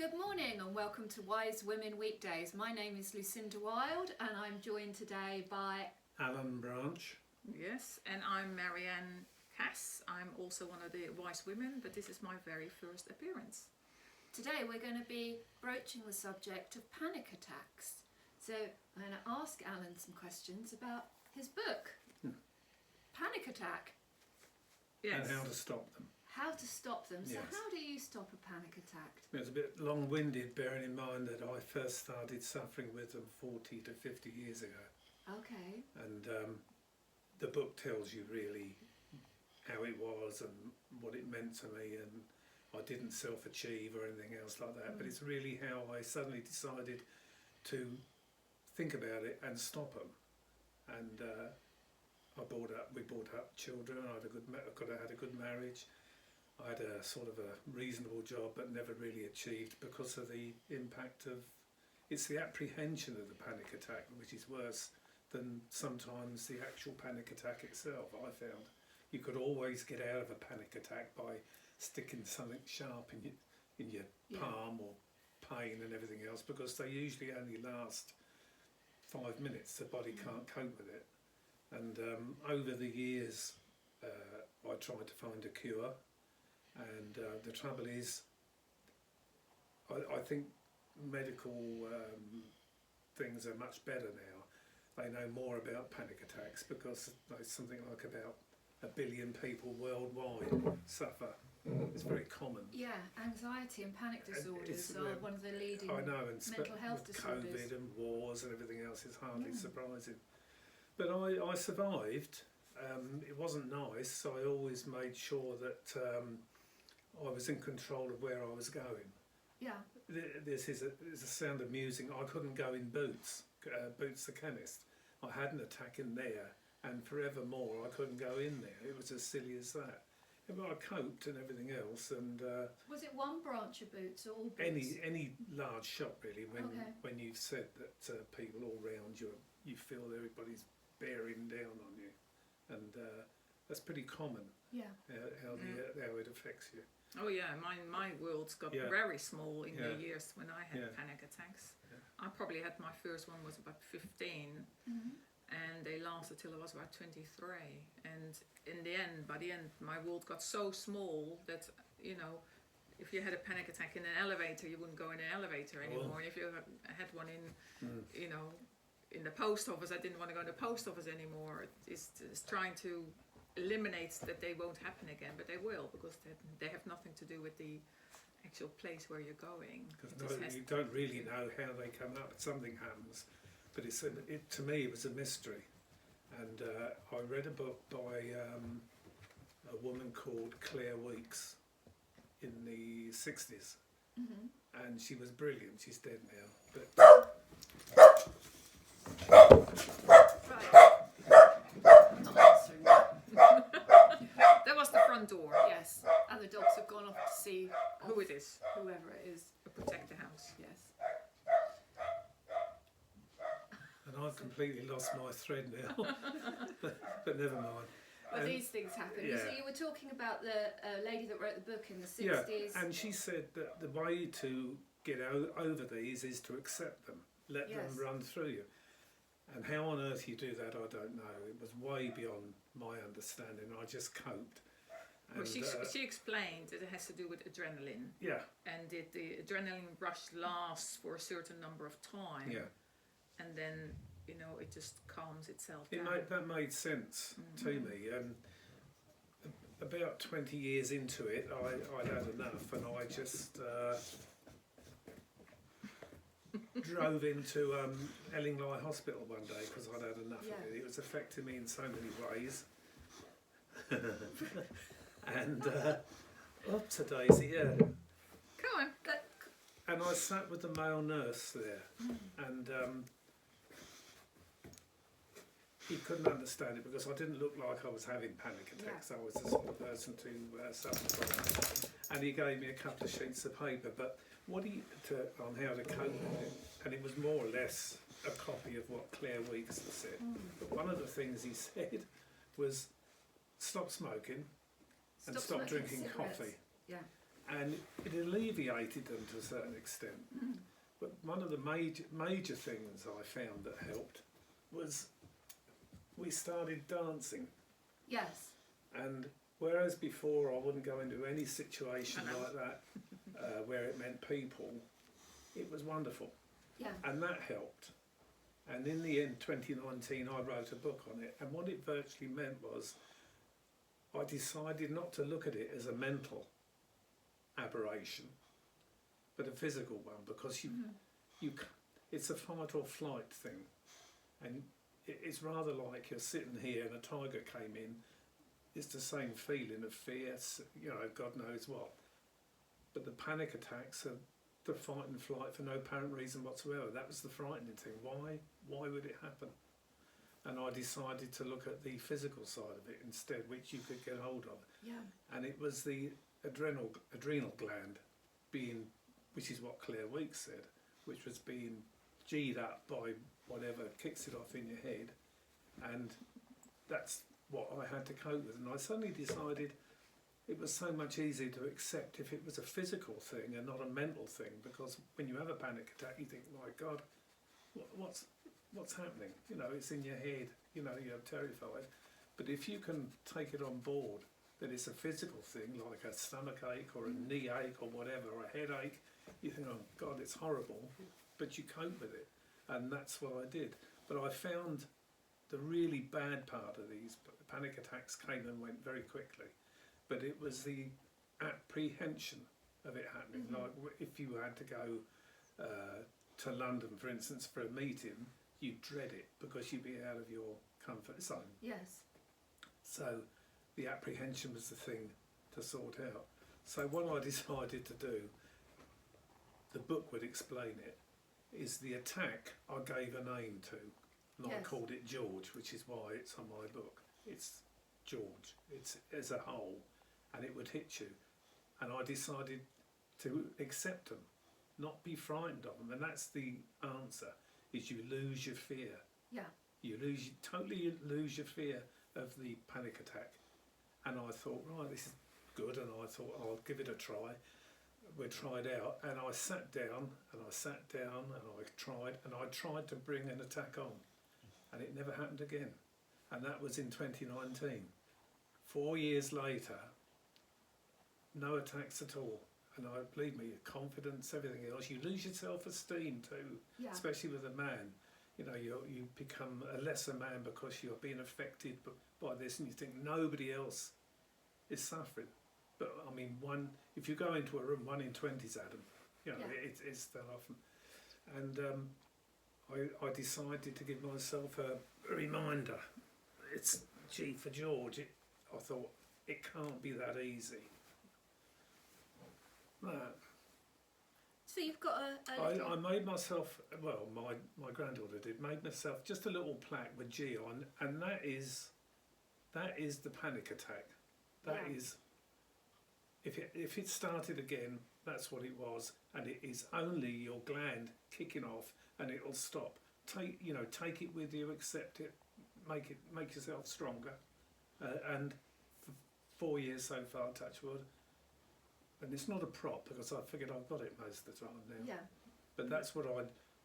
Good morning and welcome to Wise Women Weekdays. My name is Lucinda Wild and I'm joined today by Alan Branch. Yes, and I'm Marianne. I'm also one of the wise women, but this is my very first appearance. Today we're going to be broaching the subject of panic attacks. So I'm going to ask Alan some questions about his book, Panic Attack. Yes. And how to stop them. How to stop them. So Yes. how do you stop a panic attack? It's a bit long-winded, bearing in mind that I first started suffering with them 40 to 50 years ago. Okay. And the book tells you really how it was and what it meant to me, and I didn't self-achieve or anything else like that, but it's really how I suddenly decided to think about it and stop them. And we brought up children. I had a good marriage. I had a sort of a reasonable job, but never really achieved because of the impact of. It's the apprehension of the panic attack which is worse than sometimes the actual panic attack itself. I found you could always get out of a panic attack by sticking something sharp in your palm or pain and everything else, because they usually only last 5 minutes. The body can't cope with it. And over the years, I tried to find a cure. And the trouble is, I think medical things are much better now. They know more about panic attacks because there's something like about 1 billion people worldwide suffer. It's very common. Yeah, anxiety and panic disorders are one of the leading mental health with disorders. COVID and wars and everything else, it's hardly surprising. But I survived. It wasn't nice, so I always made sure that I was in control of where I was going. Yeah. This is a sound amusing. I couldn't go in Boots the chemist. I had an attack in there, and forevermore I couldn't go in there. It was as silly as that. But I coped and everything else. And was it one branch of Boots or all Boots? any large shop really. When you've said that people all round you, you feel everybody's bearing down on you, and that's pretty common. Yeah. How it affects you. Oh yeah, my worlds got very small in the years when I had panic attacks. Yeah. I probably had my first one was about 15, and they lasted till I was about 23. And by the end, my world got so small that, if you had a panic attack in an elevator, you wouldn't go in an elevator anymore. And if you had one in the post office, I didn't want to go to the post office anymore. It's trying to eliminate that they won't happen again, but they will, because they have nothing to do with the actual place where you're going. Because you don't really know how they come up. Something happens, but to me it was a mystery. And I read a book by a woman called Claire Weeks in the 60s, and she was brilliant. She's dead now, but. That was the front door. Yes, and the dogs have gone off to see who it is. Whoever it is. To protect the house. Yes. And I've completely lost my thread now, but never mind. But these things happen. Yeah. So you were talking about the lady that wrote the book in the 60s. Yeah, and she said that the way to get over these is to accept them, let them run through you. And how on earth you do that, I don't know. It was way beyond my understanding. I just coped. Well, she explained that it has to do with adrenaline. Yeah. And the adrenaline rush lasts for a certain number of time. Yeah. And then, it just calms itself down. That made sense to me. About 20 years into it, I'd had enough, and I just drove into Ellingly Hospital one day because I'd had enough of it. It was affecting me in so many ways. And up to Daisy, Come on. And I sat with the male nurse there, and he couldn't understand it because I didn't look like I was having panic attacks. I was the sort of person to suffer from it. And he gave me a couple of sheets of paper, but on how to cope with it, and it was more or less a copy of what Claire Weeks had said. But one of the things he said was stop smoking and stop drinking cigarettes. coffee. Yeah. and it alleviated them to a certain extent. But one of the major things I found that helped was we started dancing. Yes. And whereas before I wouldn't go into any situation like that where it meant people, it was wonderful. Yeah. And that helped. And in the end, 2019, I wrote a book on it. And what it virtually meant was I decided not to look at it as a mental aberration, but a physical one, because it's a fight or flight thing. And it's rather like you're sitting here and a tiger came in. It's the same feeling of fear, you know, God knows what. But the panic attacks are the fight and flight for no apparent reason whatsoever. That was the frightening thing. Why would it happen? And I decided to look at the physical side of it instead, which you could get hold of. Yeah. And it was the adrenal gland being, which is what Claire Weeks said, which was being G'd up by whatever kicks it off in your head. And that's what I had to cope with. And I suddenly decided it was so much easier to accept if it was a physical thing and not a mental thing, because when you have a panic attack you think, my God, what's happening? You know, it's in your head, you know, you're terrified. But if you can take it on board that it's a physical thing, like a stomach ache or a knee ache or whatever, or a headache, you think, oh God, it's horrible, but you cope with it. And that's what I did. But I found the really bad part of these panic attacks came and went very quickly. But it was the apprehension of it happening. Like if you had to go to London, for instance, for a meeting, you'd dread it because you'd be out of your comfort zone. Yes. So the apprehension was the thing to sort out. So what I decided to do, the book would explain it, is the attack I gave a name to. And I called it George, which is why it's on my book. It's George. It's as a whole. And it would hit you. And I decided to accept them, not be frightened of them. And that's the answer, is you lose your fear. Yeah. You totally lose your fear of the panic attack. And I thought, right, this is good. And I thought, I'll give it a try. We tried out. And I sat down and I tried to bring an attack on. And it never happened again. And that was in 2019. 4 years later, no attacks at all. And believe me, your confidence, everything else, you lose your self-esteem too, especially with a man. You know, you become a lesser man because you're being affected by this, and you think nobody else is suffering. But I mean, if you go into a room, 1 in 20's Adam. You know, it's that often. And I decided to give myself a reminder. It's G for George. I thought, it can't be that easy. So you've got I made myself, well, my granddaughter made myself just a little plaque with G on, and that is the panic attack. That is, if it started again, that's what it was, and it is only your gland kicking off, and it'll stop. Take it with you, accept it, make yourself stronger, and for 4 years so far, touch wood. And it's not a prop because I figured I've got it most of the time now. Yeah. But that's what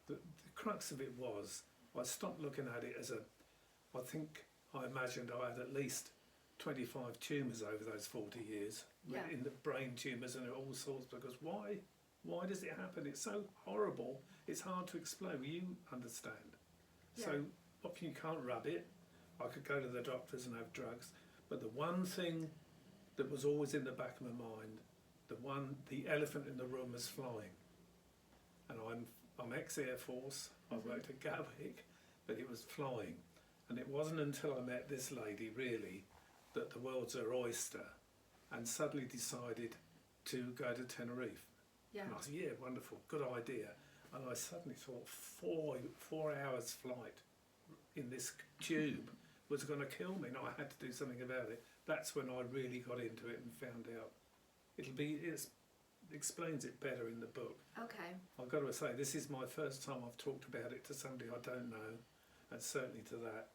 the crux of it was, I stopped looking at it as I think I imagined I had at least 25 tumours over those 40 years, in the brain tumours and all sorts, because why does it happen? It's so horrible, it's hard to explain. Well, you understand. Yeah. So often you can't rub it. I could go to the doctors and have drugs, but the one thing that was always in the back of my mind, the elephant in the room was flying. And I'm ex-Air Force, I worked at Gatwick, but it was flying. And it wasn't until I met this lady, really, that the world's her oyster, and suddenly decided to go to Tenerife. Yeah. And I said, yeah, wonderful, good idea. And I suddenly thought 4 hours flight in this tube was going to kill me, and I had to do something about it. That's when I really got into it and found out. It explains it better in the book. Okay. I've got to say, this is my first time I've talked about it to somebody I don't know, and certainly to that.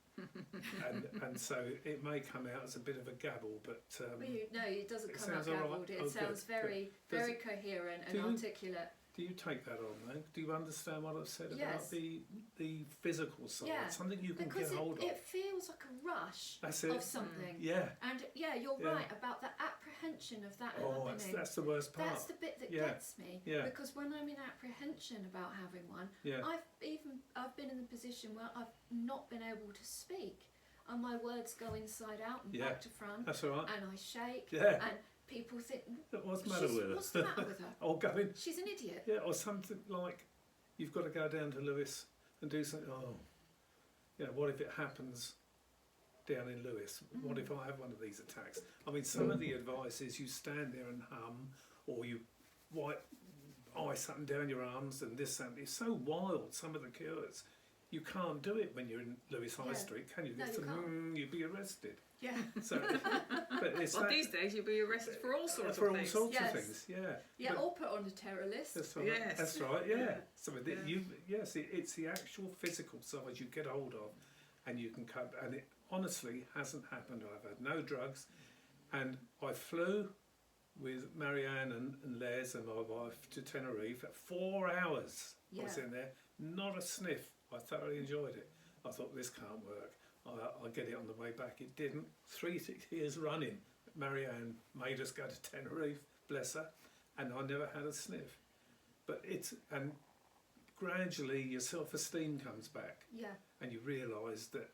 and so it may come out as a bit of a gabble, but No, it doesn't it come out sounds all right. gabbled. It Oh, sounds good, very, good. very coherent and do you- articulate. do you take that on though? Do you understand what I've said about Yes. the physical side? Yeah, Something you can Because get hold it of. feels like a rush That's it. of something. Yeah. And yeah, you're Yeah. right about the apprehension of that Oh, happening. that's the worst part. That's the bit that Yeah. gets me. Yeah. Because when I'm in apprehension about having one, Yeah. I've been in the position where I've not been able to speak, and my words go inside out and Yeah. back to front, That's all right. and I shake, Yeah. and people think, What's the matter with her? what's the matter with her? Or going, She's an idiot. yeah, or something like, you've got to go down to Lewis and do something. Oh, you know, what if it happens down in Lewis? What if I have one of these attacks? I mean, some of the advice is you stand there and hum, or you wipe ice something down your arms and this and it's so wild. Some of the cures, you can't do it when you're in Lewis High Yeah. Street, can you? No, you can't. You'd be arrested. Yeah. So, but it's Well, that, these days you'll be arrested for all sorts for of all things. sorts Yes. of things. Yeah. Yeah, But- or put on a terror list. That's right. Yes. That's right. Yeah. Yeah. So Yeah. it's the actual physical side you get hold of, and you can cope. And it honestly hasn't happened. I've had no drugs, and I flew with Marianne and Les and my wife to Tenerife at 4 hours. I was Yeah. in there, not a sniff. I thoroughly enjoyed it. I thought this can't work. I'll get it on the way back. It didn't. 3 years running, Marianne made us go to Tenerife, bless her, and I never had a sniff. But and gradually your self-esteem comes back, Yeah. and you realise that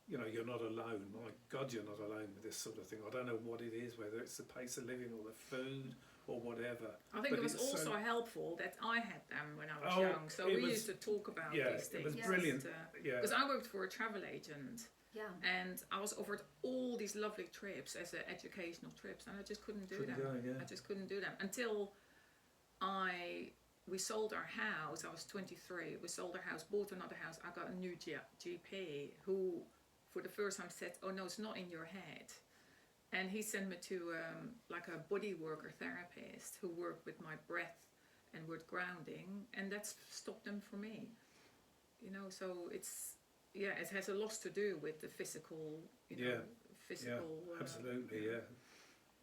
you're not alone. My God, you're not alone with this sort of thing. I don't know what it is, whether it's the pace of living or the food or whatever. I think But it was it's also so- helpul that I had them when I was Oh, young, so it we was- used to talk about yeah, these things. it was Yes. brilliant. Yeah, Because I worked for a travel agent, Yeah. and I was offered all these lovely trips as educational trips, and I just couldn't do Couldn't them. go, yeah. I just couldn't do them until we sold our house. I was 23. We sold our house, bought another house. I got a new GP who, for the first time, said, "Oh no, it's not in your head." And he sent me to like a body worker therapist who worked with my breath and with grounding, and that's stopped them for me. So it has a lot to do with the physical, physical. absolutely, yeah.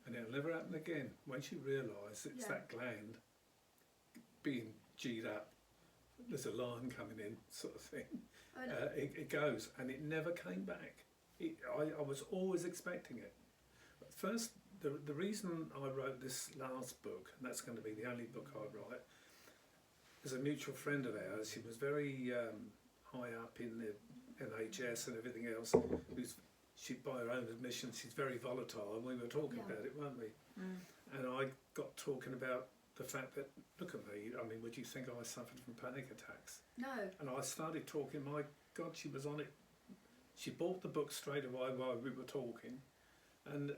And it'll never happen again. Once you realise it's Yeah. that gland being G'd up, there's a line coming in, sort of thing. I know. It goes, and it never came back. I was always expecting it. First, the reason I wrote this last book, and that's going to be the only book I write, is a mutual friend of ours. She was very high up in the NHS and everything else. She, by her own admission, she's very volatile, and we were talking Yeah. about it, weren't we? Mm. And I got talking about the fact that, look at me, I mean, would you think I suffered from panic attacks? No. And I started talking, my God, she was on it. She bought the book straight away while we were talking, and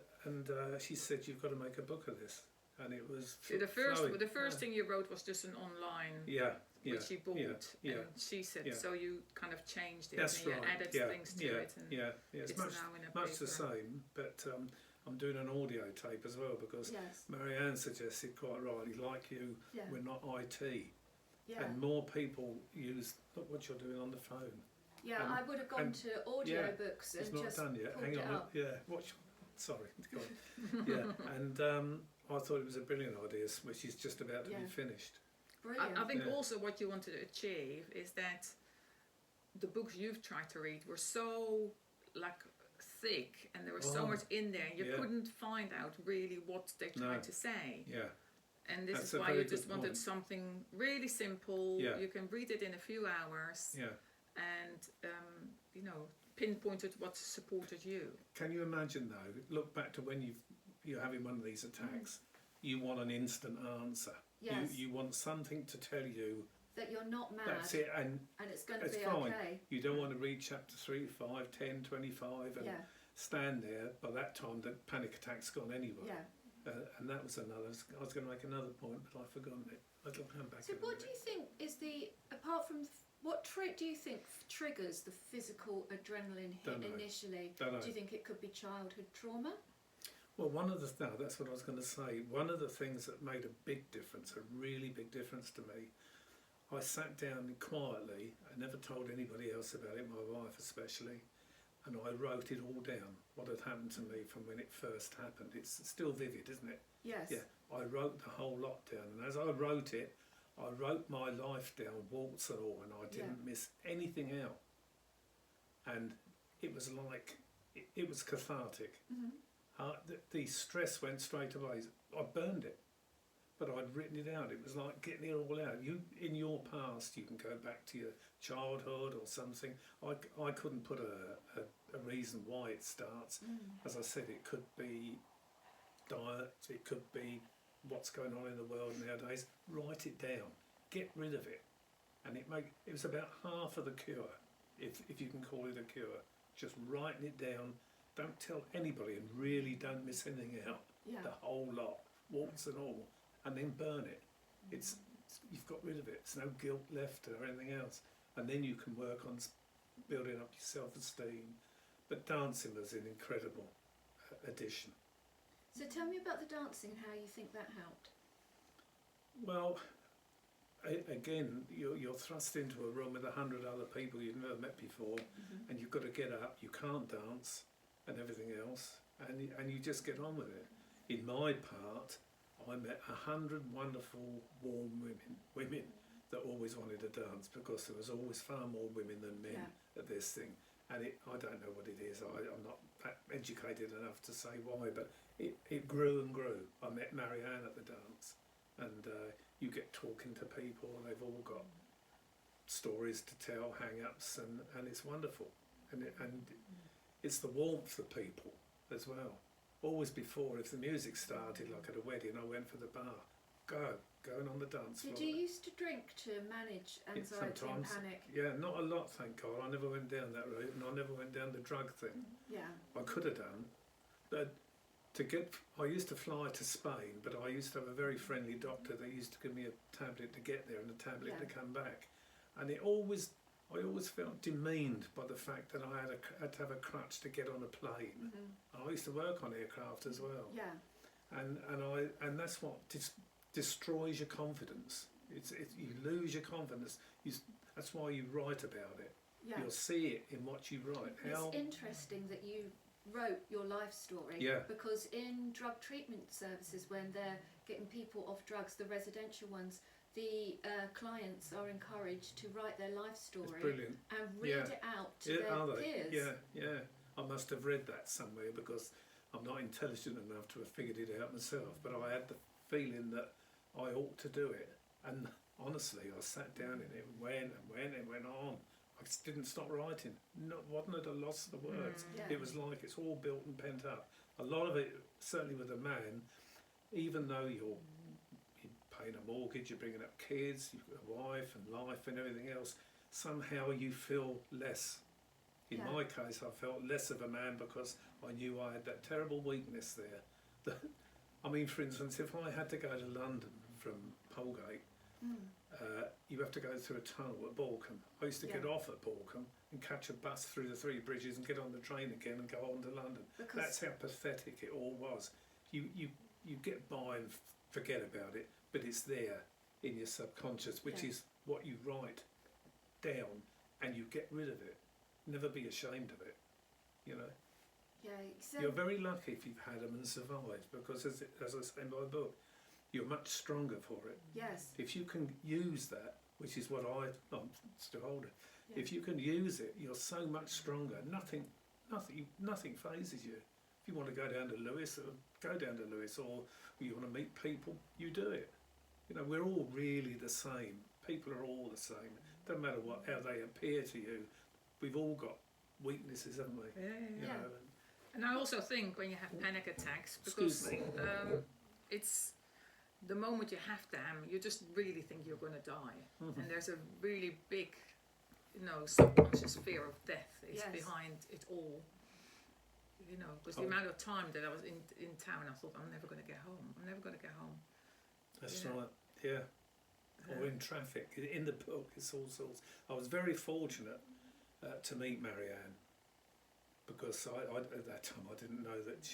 she said, "You've got to make a book of this." And it was See, the first thing you wrote was just an online, yeah, which she bought, yeah, and she said, yeah. so you kind of changed it, that's and you right. added Yeah, things to yeah, it, and yeah. It's it's much now in a much the paper. same, but I'm doing an audio tape as well because Yes. Marianne suggested quite rightly, like you, Yeah. we're not IT, Yeah. and more people use look what you're doing on the phone. Yeah. and- I would have gone and- to audiobooks It's and not just done yet. pulled Hang it on. up. Yeah. Watch. Sorry. Go on. Yeah. And I thought it was a brilliant idea, which is just about to Yeah. be finished. Brilliant. I think Yeah. also what you wanted to achieve is that the books you've tried to read were so thick, and there was so Oh, much in there, you yeah. couldn't find out really what they tried No. to say. Yeah. And this That's is a why very you good just wanted point. something really simple. Yeah. You can read it in a few hours, Yeah. and pinpointed what supported you. Can you imagine though? Look back to when you're having one of these attacks. You want an instant answer. Yes. You want something to tell you that you're not mad. that's it, and And it's going to it's be fine. okay. you don't want to read chapter 3, 5, 10, 25 and Yeah. stand there. By that time, the panic attack's gone anyway. Yeah. And that was another. I was going to make another point, but I've forgotten it. I'll come back. So in a what do minute. you think is apart from what do you think triggers the physical adrenaline hit Don't know. initially? Don't know. Do you think it could be childhood trauma? Well, that's what I was going to say. One of the things that made a big difference, a really big difference to me, I sat down quietly. I never told anybody else about it, my wife especially, and I wrote it all down, what had happened to me from when it first happened. It's still vivid, isn't it? Yes. Yeah, I wrote the whole lot down, and as I wrote it, I wrote my life down, warts and all, and I didn't miss anything out. And it was like, it was cathartic. The stress went straight away. I burned it, but I'd written it out. It was like getting it all out. You, in your past, you can go back to your childhood or something. I couldn't put a reason why it starts. As I said, it could be diet, it could be what's going on in the world nowadays. Write it down, get rid of it, and it was about half of the cure, if you can call it a cure. Just writing it down, don't tell anybody, and really don't miss anything out. The whole lot, warts and all, and then burn it. You've got rid of it. There's no guilt left or anything else, and then you can work on building up your self-esteem. But dancing was an incredible addition. So tell me about the dancing, how you think that helped. Well, again, you're thrust into a room with 100 other people you've never met before, and you've got to get up. You can't dance and everything else, and you just get on with it. In my part, I met 100 wonderful, warm women that always wanted to dance, because there was always far more women than men at this thing. And I don't know what it is. I'm not that educated enough to say why, but it grew and grew. I met Marianne at the dance, and you get talking to people, and they've all got stories to tell, hang-ups, and it's wonderful. And it's the warmth of people as well. Always before, if the music started, like at a wedding, I went for the bar. Going on the dance floor. Did you used to drink to manage anxiety and panic? Yeah, not a lot, thank God. I never went down that route, and I never went down the drug thing. Yeah. I could have done. But I used to fly to Spain, but I used to have a very friendly doctor that used to give me a tablet to get there and a tablet to come back. And I always felt demeaned by the fact that I had to have a crutch to get on a plane. I used to work on aircraft as well. Yeah. And that's what destroys your confidence. You lose your confidence. That's why you write about it. Yeah. You'll see it in what you write. It's interesting that you wrote your life story, because in drug treatment services, when they're getting people off drugs, the residential ones, the clients are encouraged to write their life story and read it out to their peers. Yeah. I must have read that somewhere, because I'm not intelligent enough to have figured it out myself, but I had the feeling that I ought to do it. And honestly, I sat down in it and went on. I just didn't stop writing. Wasn't at a loss of the words. It was like it's all built and pent up. A lot of it, certainly with a man, even though you're paying a mortgage, you're bringing up kids, you've got a wife and life and everything else, somehow you feel less. In my case, I felt less of a man, because I knew I had that terrible weakness there. I mean, for instance, if I had to go to London from Polegate, you have to go through a tunnel at Balcombe. I used to get off at Balcombe and catch a bus through the 3 bridges and get on the train again and go on to London. That's how pathetic it all was. You get by and forget about it, but it's there in your subconscious, which is what you write down, and you get rid of it. Never be ashamed of it, you know. Yeah, You're very lucky if you've had them and survived, because as I say in my book, you're much stronger for it. Yes. If you can use that, which is what I'm still older. If you can use it, you're so much stronger. Nothing phases you. If you want to go down to Lewis, go down to Lewis, or you want to meet people, you do it. You know, we're all really the same. People are all the same. Doesn't matter how they appear to you. We've all got weaknesses, haven't we? You know, and I also think when you have panic attacks, because it's the moment you have them, you just really think you're going to die, and there's a really big, subconscious fear of death is behind it all. You know, because the amount of time that I was in town, I thought, I'm never going to get home. I'm never going to get home. That's right. Yeah. Or in traffic. In the book, it's all sorts. I was very fortunate to meet Marianne, because I at that time I didn't know that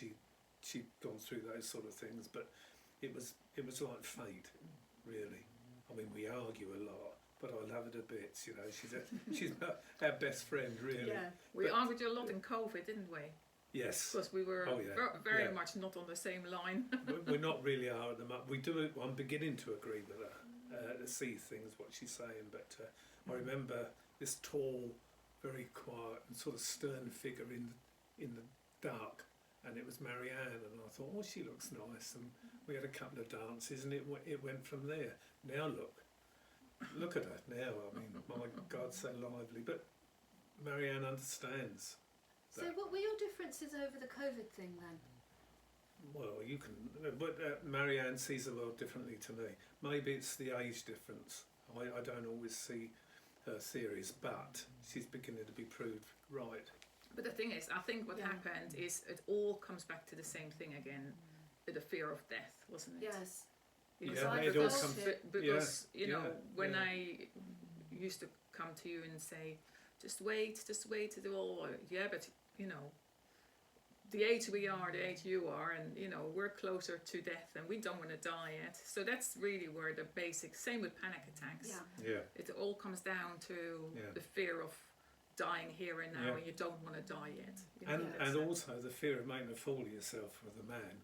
she'd gone through those sort of things, but it was like fate, really. I mean, we argue a lot. but I love her to bits. You know, she's our best friend, really. Yeah, we argued a lot in COVID, didn't we? Yes. Because we were very much not on the same line. We're not really are at the moment. We do. I'm beginning to agree with her, to see things what she's saying. But I remember this tall, very quiet and sort of stern figure in the dark, and it was Marianne, and I thought, oh, she looks nice, and we had a couple of dances, and it went from there. Now look at her now. I mean, my God, so lively. But Marianne understands. So what were your differences over the COVID thing then? Well, you can, but Marianne sees the world differently to me. Maybe it's the age difference. I don't always see her theories, but she's beginning to be proved right. But the thing is, I think what happened is it all comes back to the same thing again, the fear of death, wasn't it? Yes. It all comes because you know, when I used to come to you and say, just wait to do all, but you know, the age we are, the age you are, and you know, we're closer to death and we don't want to die yet. So that's really where the basic, same with panic attacks. It all comes down to the fear of dying here and now, and you don't want to die yet. You know, and also the fear of making a fool of yourself with a man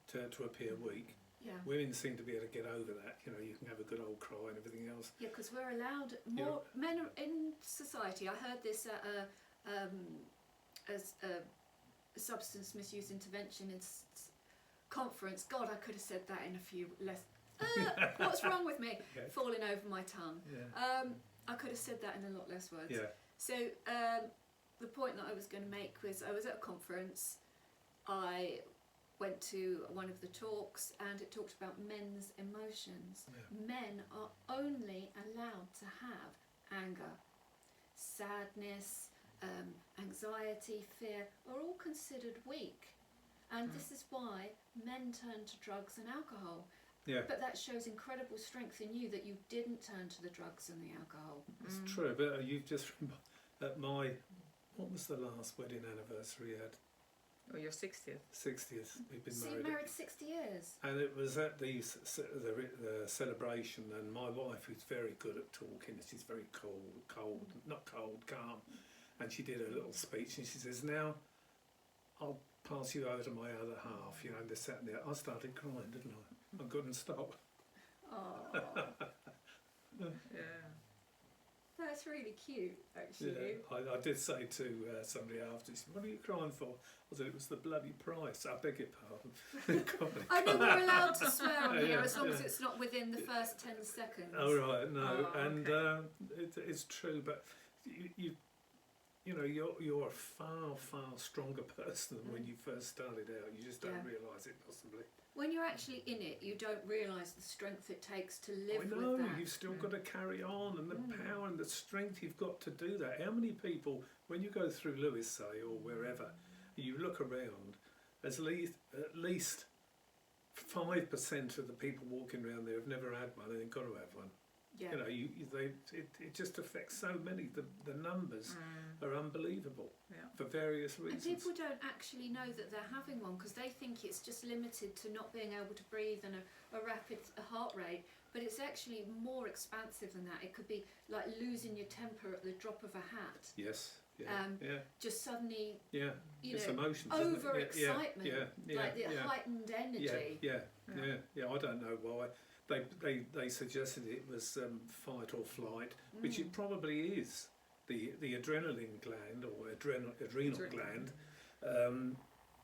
to appear weak. Yeah. Women seem to be able to get over that. You know, you can have a good old cry and everything else. Yeah, because we're allowed more men are, in society. I heard this at a substance misuse intervention conference. God, I could have said that in a few less. What's wrong with me? Falling over my tongue. I could have said that in a lot less words. So the point that I was going to make was, I was at a conference. I went to one of the talks and it talked about men's emotions. Men are only allowed to have anger, sadness, anxiety, fear, are all considered weak. And this is why men turn to drugs and alcohol. But that shows incredible strength in you that you didn't turn to the drugs and the alcohol. It's true, but you've just, at my, what was the last wedding anniversary you had? Oh, your 60th. 60th. We've been married 60 years. And it was at the celebration, and my wife, who's very good at talking, she's very calm, and she did a little speech, and she says, now I'll pass you over to my other half, you know, and they're sat there. I started crying, didn't I? I couldn't stop. Oh. That's really cute, actually. I did say to somebody after, she said, what are you crying for? I said, it was the bloody price. I beg your pardon. I know we're allowed to swear on here as long as it's not within the first 10 seconds. Oh, right, no. Okay. It's true, but you know, you're a far stronger person than when you first started out. You just don't realise it, possibly. When you're actually in it, you don't realise the strength it takes to live I know, with that. You've still got to carry on, and the power and the strength you've got to do that. How many people, when you go through Lewis, say, or wherever, you look around, at least 5% of the people walking around there have never had one and they've got to have one. You know, it just affects so many. The numbers are unbelievable for various reasons. And people don't actually know that they're having one because they think it's just limited to not being able to breathe and a rapid heart rate. But it's actually more expansive than that. It could be like losing your temper at the drop of a hat. Yes. Just suddenly, it's emotions, over excitement, like the heightened energy. I don't know why. They suggested it was fight or flight, which it probably is. The adrenaline gland or adrenal gland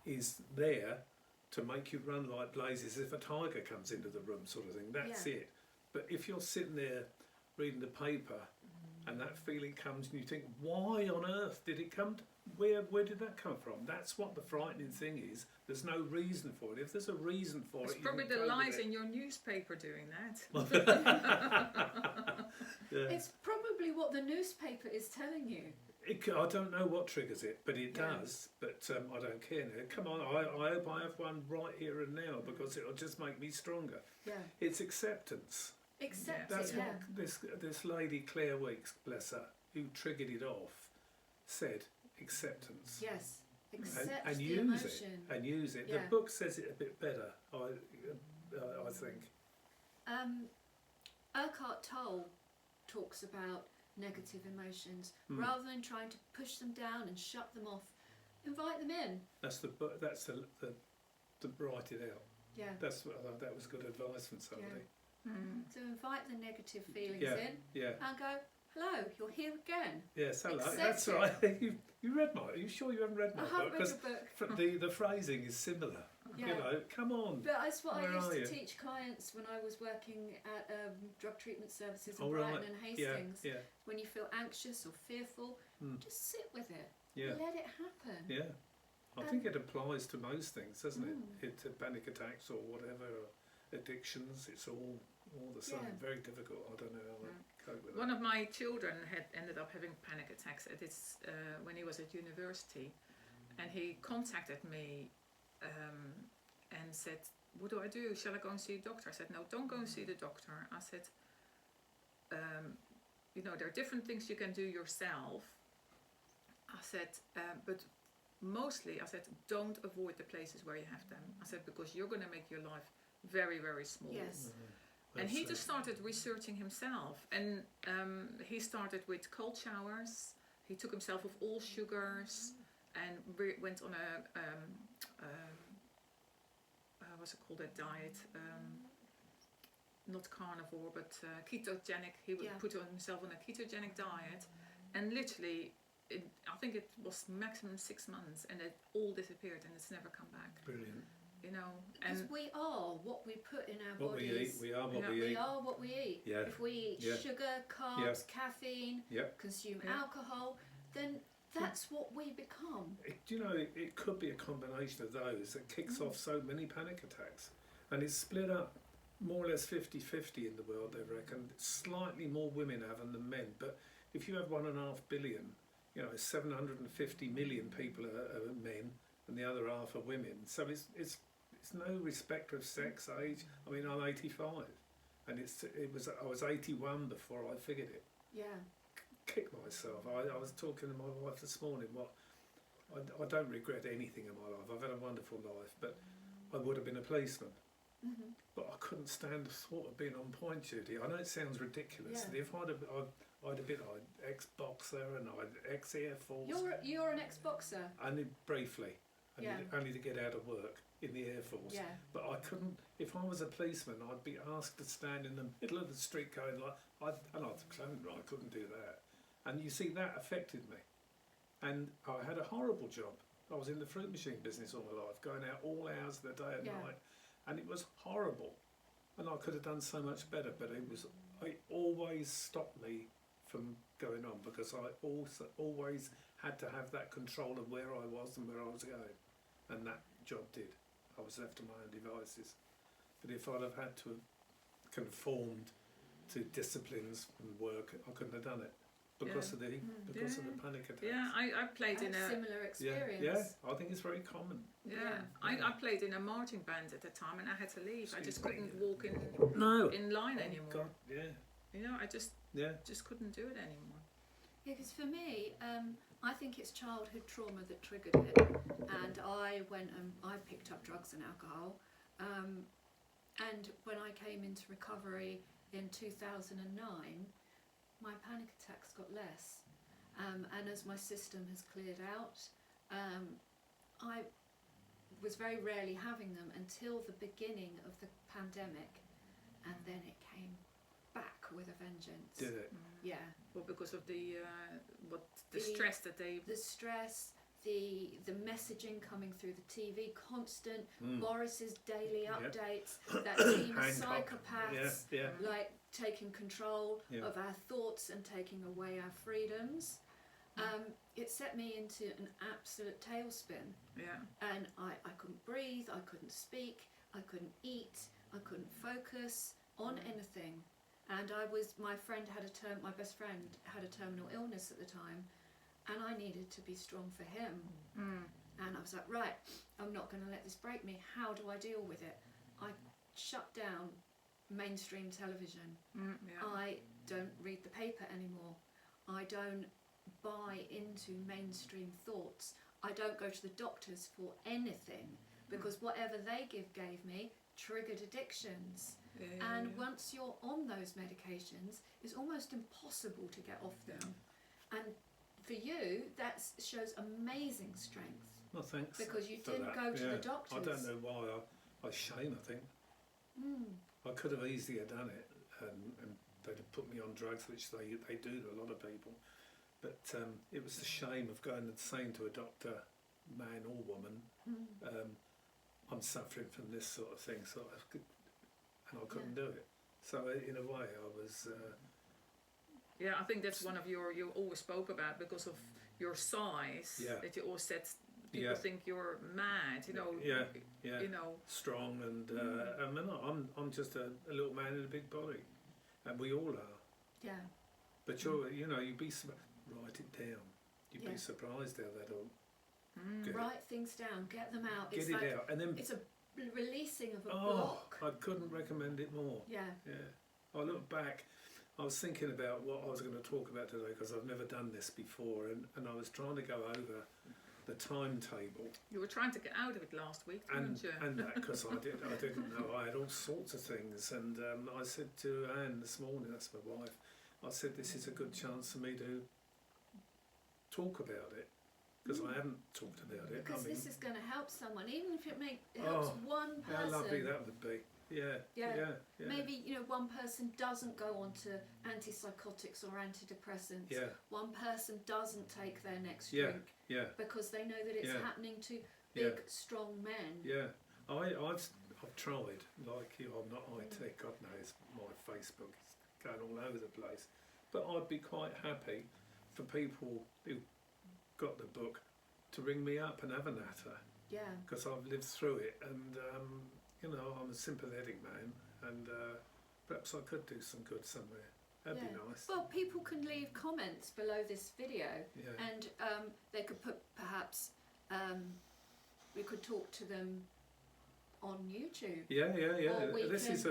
is there to make you run like blazes if a tiger comes into the room, sort of thing. That's it. But if you're sitting there reading the paper and that feeling comes and you think, why on earth did it come? Where did that come from? That's what the frightening thing is. There's no reason for it. If there's a reason for it's it, probably the lies in your newspaper doing that. It's probably what the newspaper is telling you. I don't know what triggers it, but it does. But I don't care now. Come on, I hope I have one right here and now because it'll just make me stronger. It's acceptance. That's what this lady Claire Weeks, bless her, who triggered it off, said. Acceptance. Yes. Accept and the use emotion. it. And use it. The book says it a bit better, I think. Eckhart Tolle talks about negative emotions. Rather than trying to push them down and shut them off, invite them in. That's the write it out. Yeah. That was good advice from somebody. Yeah. So invite the negative feelings in. Yeah. And go, hello, you're here again. Yes, hello. Accept That's it. right. You read my. Are you sure you haven't read my I book? haven't read your book. The phrasing is similar. Yeah. You know, come on. But that's what Where I used are to you? teach clients when I was working at drug treatment services in Oh, Brighton right. and Hastings. Yeah. When you feel anxious or fearful, just sit with it. Yeah. Let it happen. Yeah. I think it applies to most things, doesn't it? To panic attacks or whatever, or addictions. It's all the same. Yeah. Very difficult. I don't know how to cope with One of my children had ended up having panic attacks at when he was at university, and he contacted me and said, what do I do? Shall I go and see a doctor? I said, no, don't go and see the doctor. I said, there are different things you can do yourself. I said, but mostly, I said, don't avoid the places where you have them. I said, because you're going to make your life very, very small. Yes. And he just started researching himself, and he started with cold showers. He took himself off all sugars and went on a what's it called, a diet, not carnivore but ketogenic. He would put himself on a ketogenic diet, and literally I think it was maximum 6 months, and it all disappeared and it's never come back. Brilliant. Because we are what we put in our What bodies. we eat. We are what we We eat. are what we eat. Yeah. If we eat sugar, carbs, caffeine, consume alcohol, then that's what we become. It could be a combination of those that kicks off so many panic attacks. And it's split up more or less 50-50 in the world, they reckon. Slightly more women have them than men. But if you have 1.5 billion, 750 million people are men and the other half are women. So it's no respect of sex, age. I mean, I'm 85 and I was 81 before I figured it. Yeah. Kick myself. I was talking to my wife this morning. I don't regret anything in my life. I've had a wonderful life, but I would have been a policeman. But I couldn't stand the thought of being on point duty. I know it sounds ridiculous. Yeah. If I'd been ex-boxer and I'd ex-Air Force. You're an ex-boxer. Only briefly. Yeah. Only to get out of work in the Air Force. Yeah. But I couldn't. If I was a policeman, I'd be asked to stand in the middle of the street going like, I couldn't do that. And you see, that affected me. And I had a horrible job. I was in the fruit machine business all my life, going out all hours of the day and night. And it was horrible. And I could have done so much better, but it always stopped me from going on, because I also always had to have that control of where I was and where I was going. And that job did. I was left to my own devices. But if I'd have had to have conformed to disciplines and work, I couldn't have done it. Because of the panic attacks. Yeah, I played in a similar experience. Yeah, I think it's very common. I played in a marching band at the time, and I had to leave. I just couldn't walk in line anymore. God, yeah. I just couldn't do it anymore. Yeah, because for me, I think it's childhood trauma that triggered it, and I went and I picked up drugs and alcohol, and when I came into recovery in 2009, my panic attacks got less, and as my system has cleared out, I was very rarely having them until the beginning of the pandemic, and then it came back with a vengeance. Did it? Yeah. Well, because of the stress that they... The stress, the messaging coming through the TV, constant, Boris's daily updates, that team of psychopaths, like taking control of our thoughts and taking away our freedoms. It set me into an absolute tailspin. Yeah. And I couldn't breathe, I couldn't speak, I couldn't eat, I couldn't focus on anything. And my best friend had a terminal illness at the time, and I needed to be strong for him. And I was like, right, I'm not going to let this break me. How do I deal with it? I shut down mainstream television. I don't read the paper anymore. I don't buy into mainstream thoughts. I don't go to the doctors for anything, because whatever they gave me triggered addictions. And once you're on those medications, it's almost impossible to get off them. And for you, that shows amazing strength. Well, thanks. Because you didn't go to the doctors. I don't know why. I shame, I think. I could have easily done it, and they'd have put me on drugs, which they do to a lot of people. But it was the shame of going and saying to a doctor, man or woman, I'm suffering from this sort of thing, and I couldn't do it. So in a way, I was. Yeah, I think that's one of you always spoke about because of your size. Yeah. That you always said people think you're mad. You know. Yeah. You know. Strong and I mean, I'm just a little man in a big body, and we all are. Yeah. But you'd be write it down. You'd be surprised how that'll. Write things down, get them out. Get it out, and then it's a releasing of a block. I couldn't recommend it more. Yeah. I look back. I was thinking about what I was going to talk about today because I've never done this before, and I was trying to go over the timetable. You were trying to get out of it last week, weren't you? And that because I didn't know. I had all sorts of things, and I said to Anne this morning, that's my wife, I said this is a good chance for me to talk about it. Because I haven't talked about it. Because this is going to help someone, even if it helps one person. How lovely that would be. Yeah. Maybe one person doesn't go on to antipsychotics or antidepressants. Yeah. One person doesn't take their next drink. Yeah. Because they know that it's happening to big, strong men. Yeah. I've tried. Like you, I'm not IT. God knows my Facebook is going all over the place. But I'd be quite happy for people who got the book to ring me up and have a natter. Yeah. Because I've lived through it, and I'm a sympathetic man, and perhaps I could do some good somewhere. That'd be nice. Well, people can leave comments below this video, and they could put perhaps we could talk to them on YouTube. Yeah. Or This is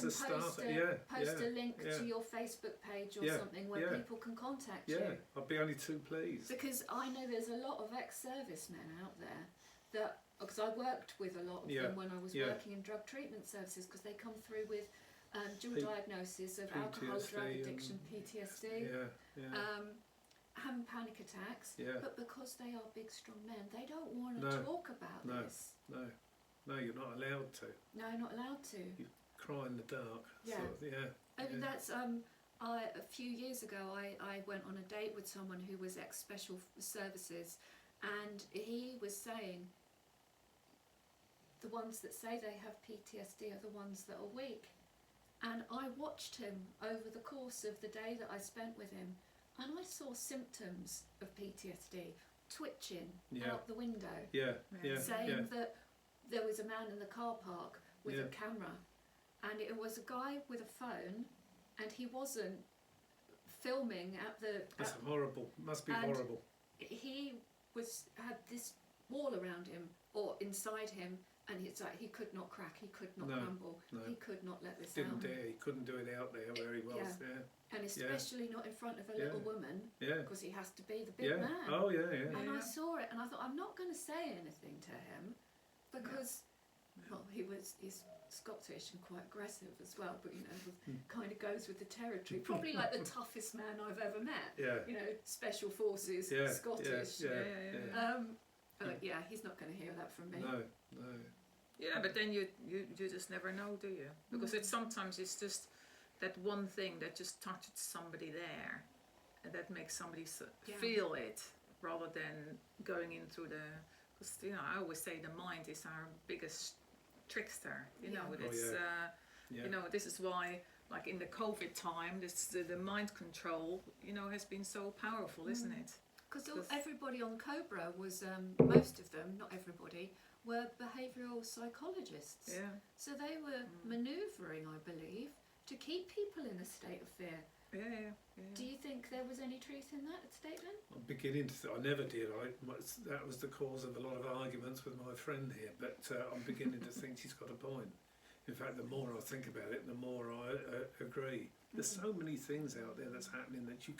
a start. Post a link to your Facebook page or something where people can contact you. Yeah, I'd be only too pleased. Because I know there's a lot of ex-servicemen out there that, because I worked with a lot of them when I was working in drug treatment services, because they come through with dual diagnosis of alcohol, drug addiction, PTSD, having panic attacks, but because they are big, strong men, they don't want to talk about this. No, you're not allowed to. No, not allowed to. You cry in the dark. Yeah. So, I mean, that's a few years ago I went on a date with someone who was ex-special services, and he was saying the ones that say they have PTSD are the ones that are weak. And I watched him over the course of the day that I spent with him, and I saw symptoms of PTSD, twitching out the window, saying that there was a man in the car park with a camera, and it was a guy with a phone, and he wasn't filming at the... That's horrible. Must be horrible. He had this wall around him, or inside him, and it's like he could not crack, he could not crumble, he could not let this out. He couldn't do it out there where he was. And especially not in front of a little woman, because he has to be the big man. Oh, And I saw it, and I thought, I'm not going to say anything to him, because, well, he's Scottish and quite aggressive as well, but kind of goes with the territory. Probably like the toughest man I've ever met. Special forces, Scottish. He's not going to hear that from me. No. Yeah, but then you just never know, do you? Because sometimes it's just that one thing that just touches somebody there, and that makes somebody feel it, rather than going into the... Because I always say the mind is our biggest trickster. This is why, like in the COVID time, the mind control, has been so powerful, isn't it? Because everybody on Cobra was, most of them, not everybody, were behavioural psychologists. Yeah. So they were manoeuvring, I believe, to keep people in a state of fear. Yeah. Do you think there was any truth in that statement? I'm beginning to I never did. That was the cause of a lot of arguments with my friend here, but I'm beginning to think she's got a point. In fact, the more I think about it, the more I agree. There's so many things out there that's happening that you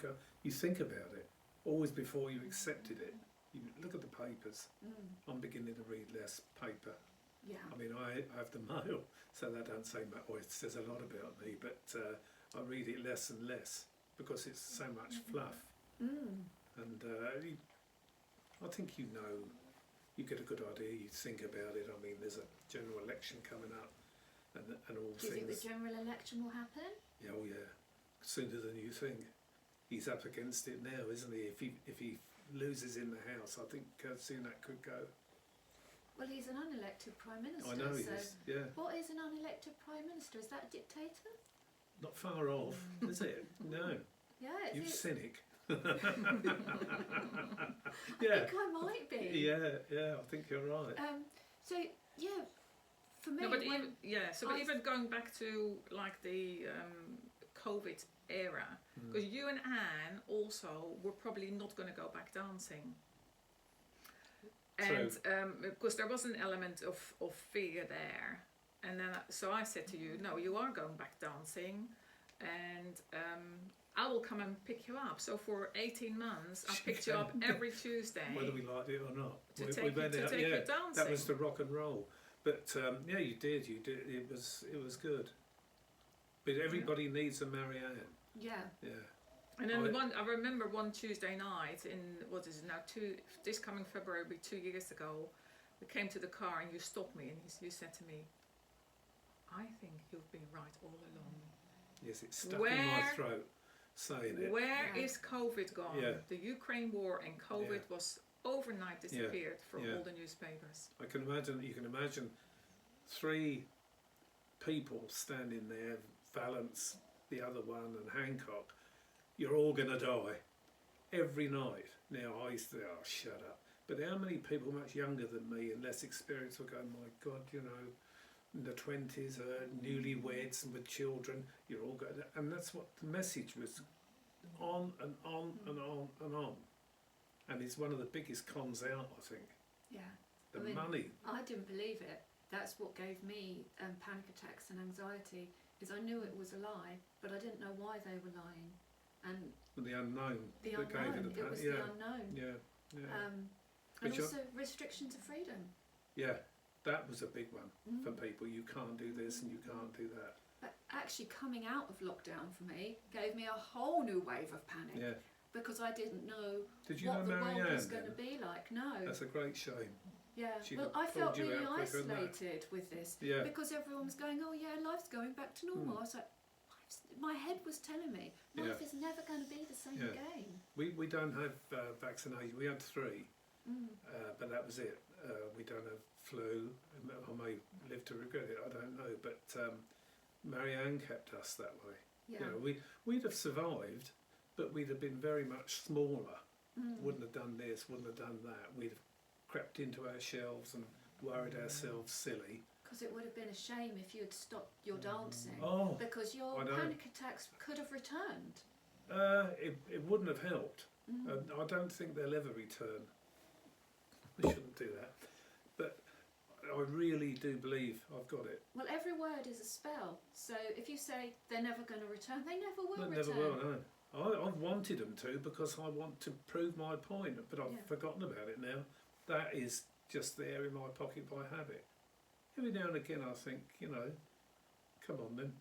think about it, always before you accepted it. You look at the papers. I'm beginning to read less paper. Yeah. I mean, I have the mail, so that don't say much, or it says a lot about me, but I read it less and less because it's so much fluff. And I think you get a good idea, you think about it. I mean, there's a general election coming up and all things. Do you think the things. general election will happen? Yeah, oh yeah, sooner than you think. He's up against it now, isn't he? If he loses in the House, I think Sunak could go. Well, he's an unelected Prime Minister. I know he so is, yeah. What is an unelected Prime Minister? Is that a dictator? Not far off, is it? No. Yeah, You it's cynic. I Yeah. think I might be. Yeah, I think you're right. So yeah, for me, No, but when even going back to like the COVID era, because you and Anne also were probably not going to go back dancing. And because there was an element of fear there, and then so I said to you, no, you are going back dancing, and I will come and pick you up. So for 18 months, I picked you up every Tuesday. Whether we liked it or not, to we take went you out. dancing. That was the rock and roll. But yeah, you did. It was good. But everybody needs a Marianne. Yeah. Yeah. And then I remember one Tuesday night in, what is it now, this coming February, 2 years ago, we came to the car and you stopped me and you said to me, I think you've been right all along. Yes, it's stuck in my throat saying it. Where is COVID gone? Yeah. The Ukraine war and COVID was overnight disappeared from all the newspapers. You can imagine 3 people standing there, Valance, the other one, and Hancock. You're all going to die every night. Now I used to say, oh, shut up. But how many people much younger than me and less experienced were going, my God, you know, in the 20s, newlyweds and with children, you're all going to... And that's what the message was, on and on and on and on. And it's one of the biggest cons out, I think. Yeah. The money. I didn't believe it. That's what gave me panic attacks and anxiety, is I knew it was a lie, but I didn't know why they were lying. And the unknown. The that unknown. Gave it It was the unknown. Yeah. And also restrictions of freedom. Yeah, that was a big one for people. You can't do this and you can't do that. But actually coming out of lockdown for me gave me a whole new wave of panic. Yeah. Because I didn't know Did you what know the Marianne world was going to then? be like. No. That's a great shame. Yeah, She'd well, have I felt pulled you really out quicker than that. isolated with this. Yeah. Because everyone was going, oh yeah, life's going back to normal. I was like, my head was telling me, life is never going to be the same again. We don't have vaccination. We had 3, but that was it. We don't have flu. I may live to regret it, I don't know. But Marianne kept us that way. Yeah. You know, we'd have survived, but we'd have been very much smaller. Wouldn't have done this, wouldn't have done that. We'd have crept into our shelves and worried ourselves silly. Because it would have been a shame if you had stopped your dancing. Oh, because your panic attacks could have returned. It wouldn't have helped. I don't think they'll ever return. We shouldn't do that. But I really do believe I've got it. Well, every word is a spell. So if you say they're never going to return, they never will They return. never will, no. I've wanted them to because I want to prove my point, but I've forgotten about it now. That is just there in my pocket by habit. Every now and again I think, you know, come on then.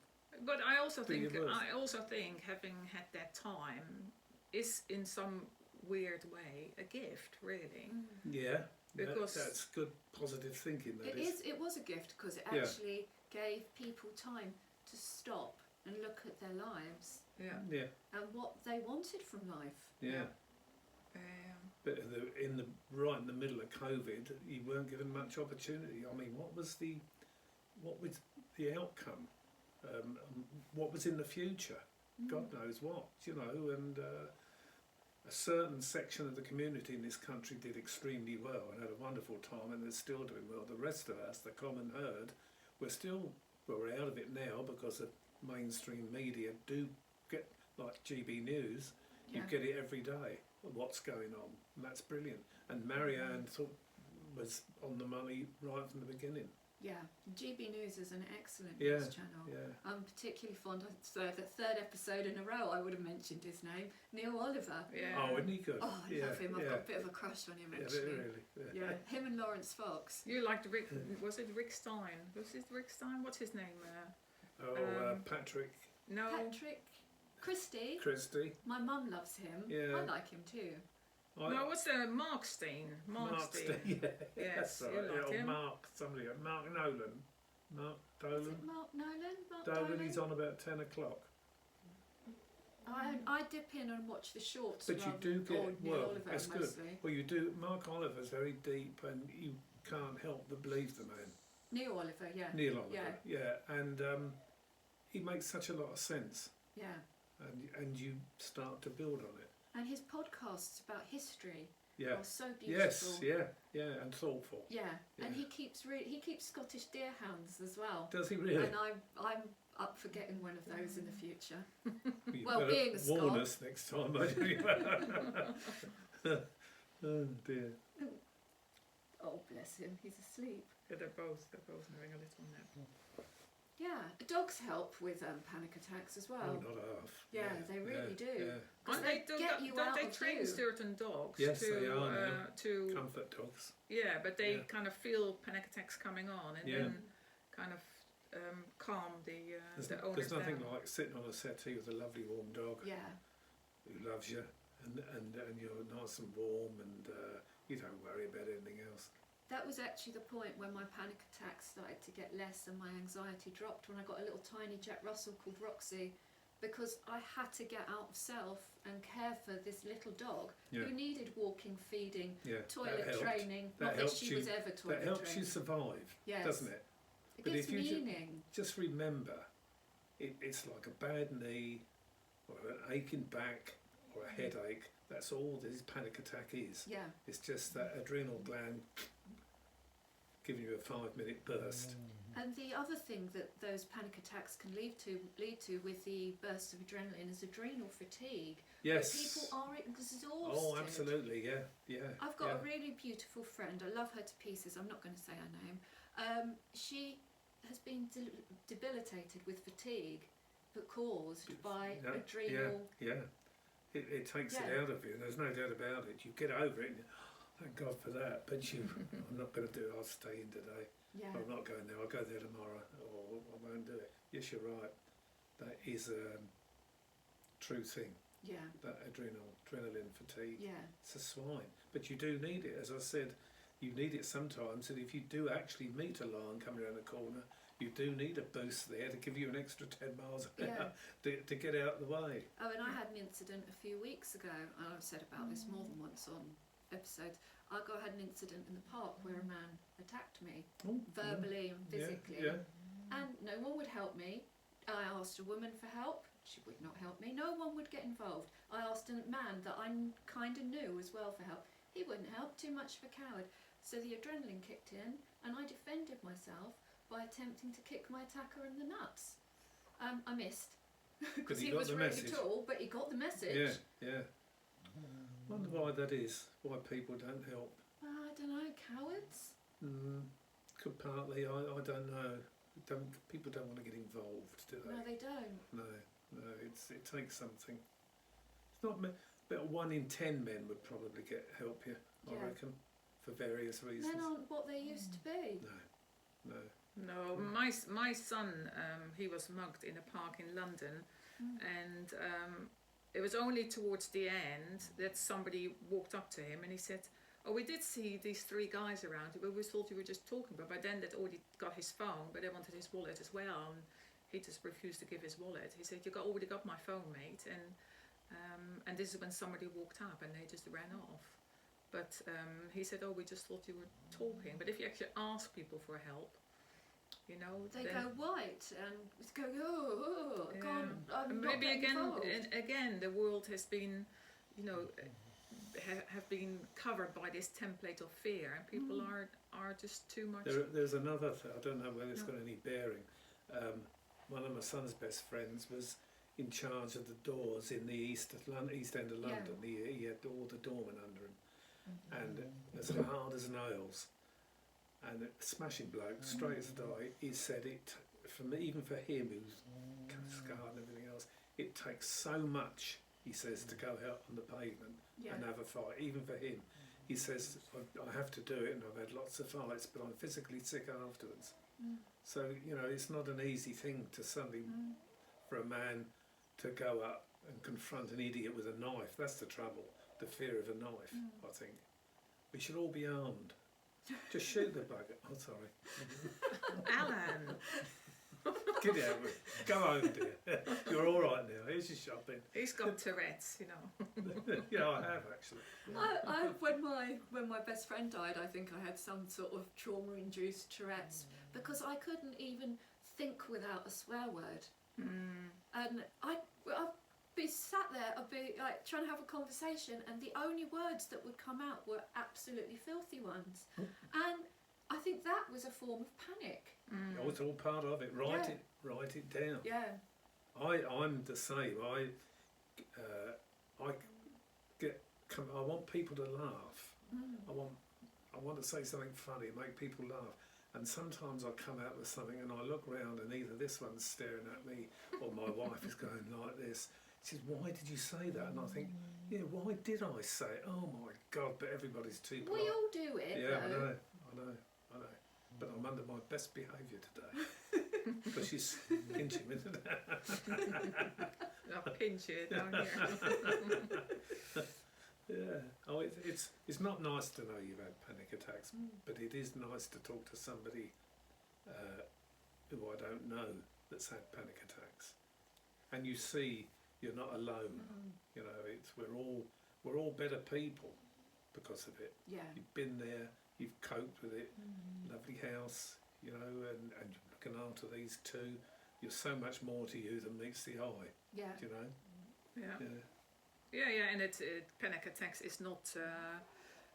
But I also think having had that time is in some weird way a gift, really. Yeah, because that's good positive thinking. It was a gift because it actually gave people time to stop and look at their lives. Yeah. And what they wanted from life. Yeah. But right in the middle of COVID, you weren't given much opportunity. I mean, what was the outcome? What was in the future? God knows what, you know. And a certain section of the community in this country did extremely well and had a wonderful time, and they're still doing well. The rest of us, the common herd, we're out of it now because of mainstream media do get, like GB News, you get it every day. What's going on, and that's brilliant. And Marianne was on the money right from the beginning. Yeah, GB News is an excellent news channel. Yeah. I'm particularly fond of the third episode in a row. I would have mentioned his name, Neil Oliver. Yeah. Oh, isn't he good? Oh, I love him. I've got a bit of a crush on him actually. Really. Yeah, him and Lawrence Fox. You liked Rick? Was it Rick Stein? Was it Rick Stein? What's his name? Patrick. No. Patrick Christie. My mum loves him. Yeah. I like him too. No, what's the Mark Stein? Mark Stein. Yes, that's right. you like him. Mark Nolan. Mark Dolan. Is it Mark Nolan? Dolan, he's on about 10 o'clock. I dip in and watch the shorts. But you do get, Neil Oliver that's mostly. good. Well, you do, Mark Oliver's very deep and you can't help but believe the man. Neil Oliver, yeah. Neil Oliver, yeah. And he makes such a lot of sense. Yeah. And you start to build on it. And his podcasts about history are so Yes, beautiful. and thoughtful. Yeah, and he keeps Scottish deerhounds as well. Does he really? And I'm up for getting one of those in the future. Well, being a Scot. warn us next time. Oh dear. Oh, bless him, he's asleep. Yeah, they're both having a little nap. Yeah, dogs help with panic attacks as well. Oh, not half. Yeah, they really do. Yeah. Because Don't they train certain dogs Yes, to, they are. to Comfort dogs. yeah, but they kind of feel panic attacks coming on and then kind of calm the owners There's nothing down. like sitting on a settee with a lovely warm dog who loves you and you're nice and warm and you don't worry about anything else. That was actually the point when my panic attacks started to get less and my anxiety dropped, when I got a little tiny Jack Russell called Roxy, because I had to get out of self and care for this little dog who needed walking, feeding, toilet training. Not that she was ever toilet trained. That helps you survive, doesn't it? It gives meaning. Just remember, it's like a bad knee or an aching back or a headache. That's all this panic attack is. Yeah. It's just that adrenal gland giving you a 5-minute burst. And the other thing that those panic attacks can lead to with the bursts of adrenaline is adrenal fatigue. Yes. People are exhausted. Oh, absolutely, yeah. I've got a really beautiful friend. I love her to pieces. I'm not going to say her name. She has been debilitated with fatigue, but caused by adrenal. Yeah. It takes it out of you. There's no doubt about it. You get over it. And, thank God for that. But I'm not going to do it. I'll stay in today. Yeah. I'm not going there. I'll go there tomorrow, or I won't do it. Yes, you're right. That is a true thing. Yeah. That adrenaline fatigue. Yeah. It's a swine. But you do need it. As I said, you need it sometimes. And if you do actually meet a lion coming around the corner, you do need a boost there to give you an extra 10 miles an hour to get out of the way. Oh, and I had an incident a few weeks ago, and I've said about this more than once on episodes. I had an incident in the park where a man attacked me, verbally and physically, and no one would help me. I asked a woman for help, she would not help me. No one would get involved. I asked a man that I kind of knew as well for help. He wouldn't help, too much of a coward. So the adrenaline kicked in, and I defended myself by attempting to kick my attacker in the nuts. I missed, because he was really tall, but he got the message. Yeah. Wonder why that is. Why people don't help. I don't know, cowards? Could partly. I don't know. People don't want to get involved, do they? No, they don't. No. It takes something. It's not. About 1 in 10 men would probably get help here. I reckon, for various reasons. Men aren't what they used to be. No, my son, he was mugged in a park in London, and it was only towards the end that somebody walked up to him and he said, "Oh, we did see these 3 guys around you, but we thought you were just talking." But by then they'd already got his phone, but they wanted his wallet as well, and he just refused to give his wallet. He said, already got my phone, mate," and this is when somebody walked up and they just ran off. But he said, "Oh, we just thought you were talking." But if you actually ask people for help, they go white and go, oh, God, I'm maybe not again, involved. again, the world has been, have been covered by this template of fear, and people are just too much. There's another thing. I don't know whether it's got any bearing. One of my son's best friends was in charge of the doors in the east end of London. He had all the doormen under him, and as hard as nails. and a smashing bloke, straight as a die. He said it, even for him, who's scarred and everything else, it takes so much, he says, to go out on the pavement and have a fight. Even for him, he says, I have to do it, and I've had lots of fights, but I'm physically sick afterwards. So, you know, it's not an easy thing to suddenly, for a man to go up and confront an idiot with a knife. That's the trouble, the fear of a knife, I think. We should all be armed. Just shoot the bugger. Oh, sorry. Alan. Get out with it. Go home, dear. You're all right now. Here's your shopping. He's got Tourette's, you know. Yeah, I have actually. When my best friend died, I think I had some sort of trauma-induced Tourette's because I couldn't even think without a swear word. And I'd be sat there, I'd be like trying to have a conversation, and the only words that would come out were absolutely filthy ones. And I think that was a form of panic. Oh, it's all part of it. Write it down. Yeah. I'm the same. I want people to laugh. I want to say something funny, make people laugh. And sometimes I come out with something and I look round and either this one's staring at me or my wife is going like this. She says, "Why did you say that?" And I think, yeah, why did I say it? Oh my God, but everybody's too polite. We all do it. Yeah, though. I know. But I'm under my best behaviour today. Because she's pinching me today. I'll pinch you down here. Yeah. Oh, it's not nice to know you've had panic attacks, but it is nice to talk to somebody who I don't know that's had panic attacks, and you see you're not alone. You know, we're all better people because of it. Yeah. You've been there, you've coped with it. Lovely house, you know, and you're looking after these two. You're so much more to you than meets the eye. Yeah. You know. Yeah. Yeah. Yeah, and panic attacks is not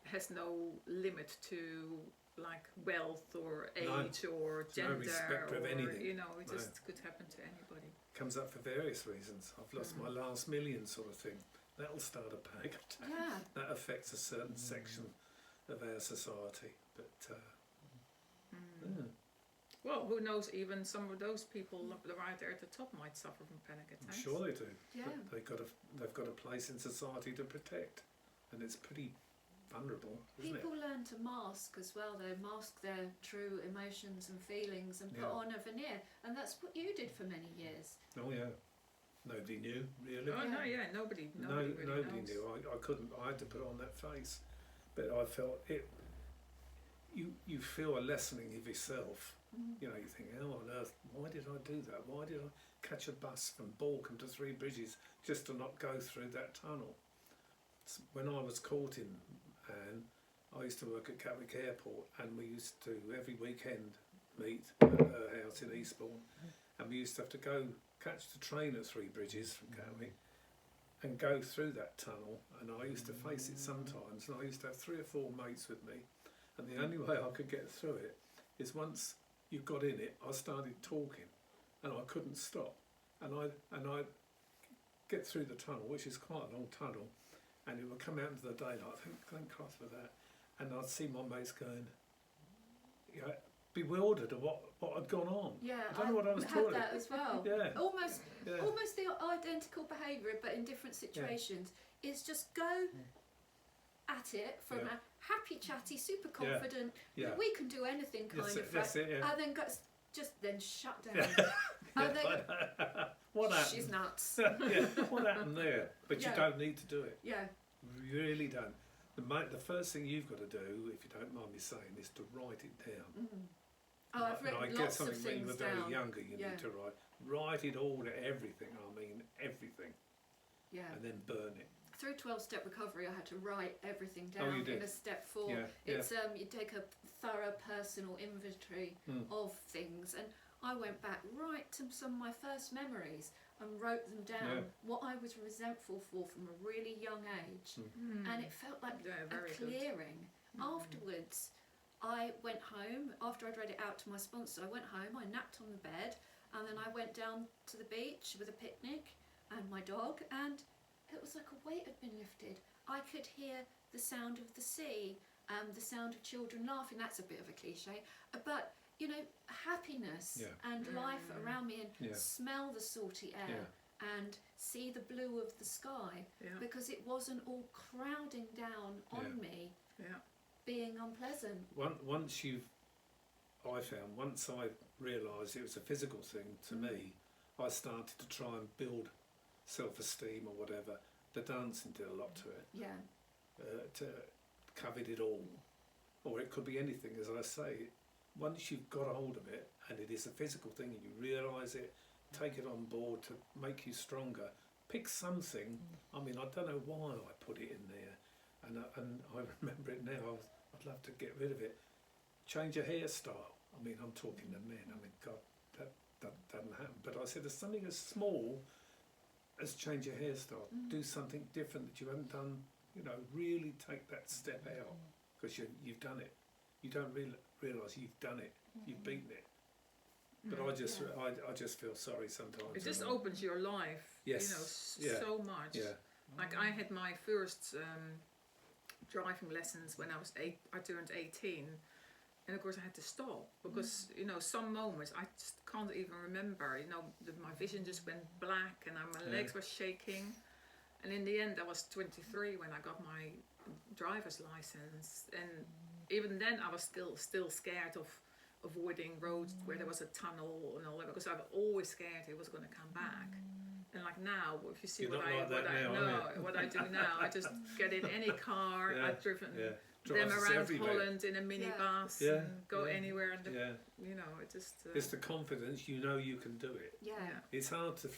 has no limit to like wealth or age or gender, no respect of anything. You know, it just could happen to anybody. Comes up for various reasons. I've lost my last million, sort of thing. That'll start a panic attack. Yeah. That affects a certain section of our society, but. Yeah. Well, who knows? Even some of those people right there at the top might suffer from panic attacks. I'm sure they do. Yeah. But they've got a place in society to protect, and it's pretty vulnerable, isn't People learn to mask as well. They mask their true emotions and feelings and put on a veneer, and that's what you did for many years. Oh yeah. Nobody knew, really. Oh no, yeah, nobody really nobody knows. knew. I couldn't. I had to put on that face, but I felt it. You feel a lessening of yourself. You know, you think, how on earth? Why did I do that? Why did I catch a bus from Balcombe to Three Bridges just to not go through that tunnel? When I was caught in Anne, I used to work at Gatwick Airport, and we used to every weekend meet at her house in Eastbourne, and we used to have to go catch the train at Three Bridges from Gatwick and go through that tunnel, and I used to face it sometimes, and I used to have 3 or 4 mates with me, and the only way I could get through it is once you got in it, I started talking, and I couldn't stop, and I'd get through the tunnel, which is quite a long tunnel, and it would come out into the daylight. Thank God for that, and I'd see my mates going, you know, bewildered of what had gone on. Yeah, I don't know what I was talking that as well. Yeah. Almost the identical behaviour, but in different situations. Is just go at it from a happy, chatty, super confident. Yeah. We can do anything kind of. That's it, yeah. And then then shut down. And then what happened? She's nuts. Yeah, what happened there? But you don't need to do it. Yeah. You really don't. The first thing you've got to do, if you don't mind me saying, is to write it down. Oh, I've written lots of things when you were very down. younger, you need to write it all, everything. I mean everything. Yeah. And then burn it. Through 12-step recovery, I had to write everything down in a step 4. Yeah, it's you take a thorough personal inventory of things, and I went back right to some of my first memories and wrote them down. What I was resentful for from a really young age, and it felt like a clearing. Afterwards, I went home after I'd read it out to my sponsor. I went home, I napped on the bed, and then I went down to the beach with a picnic and my dog, and it was like a weight had been lifted. I could hear the sound of the sea, the sound of children laughing. That's a bit of a cliche, but you know, happiness and life around me, and smell the salty air and see the blue of the sky, because it wasn't all crowding down on me, being unpleasant. Once I realised it was a physical thing to me, I started to try and build self-esteem or whatever. The dancing did a lot to it. To covered it all, or it could be anything. As I say, once you've got a hold of it, and it is a physical thing, and you realise it, take it on board to make you stronger. Pick something. I mean, I don't know why I put it in there, and I remember it now. I'd love to get rid of it. Change your hairstyle. I mean, I'm talking to men. I mean, God, that doesn't happen. But I said, there's something as small as change your hairstyle. Do something different that you haven't done. You know, really take that step out, because you've done it. You don't realise you've done it. You've beaten it. But I just feel sorry sometimes. It just opens your life, you know, so much. Yeah. Like I had my first driving lessons when I turned 18, and of course I had to stop because you know, some moments I just can't even remember. You know, my vision just went black, and my legs were shaking. And in the end, I was 23 when I got my driver's license, and even then I was still scared of avoiding roads where there was a tunnel and all that, because I was always scared it was going to come back. And like now, if you see what I do now, I just get in any car. I've driven them around everywhere. Holland in a minibus and go anywhere, and you know, it just it's the confidence. You know you can do it. It's hard to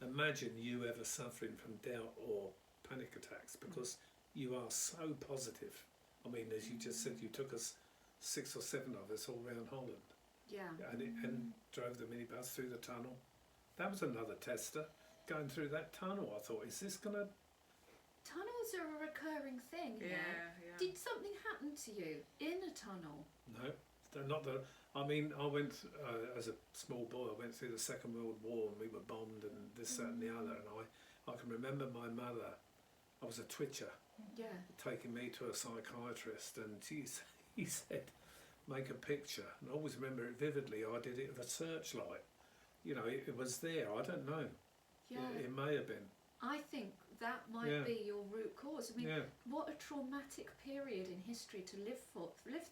imagine you ever suffering from doubt or panic attacks, because you are so positive. I mean, as you just said, you took us 6 or 7 of us all around Holland. And drove the minibus through the tunnel. That was another tester, going through that tunnel. I thought, is this gonna... Tunnels are a recurring thing here. Did something happen to you in a tunnel? No, they're not the... I mean, I went, as a small boy, I went through the Second World War, and we were bombed and this, that and the other, and I can remember my mother, I was a twitcher, taking me to a psychiatrist, and he said, make a picture, and I always remember it vividly. I did it with a searchlight. You know, it was there, I don't know. It may have been. I think that might be your root cause. I mean, what a traumatic period in history to live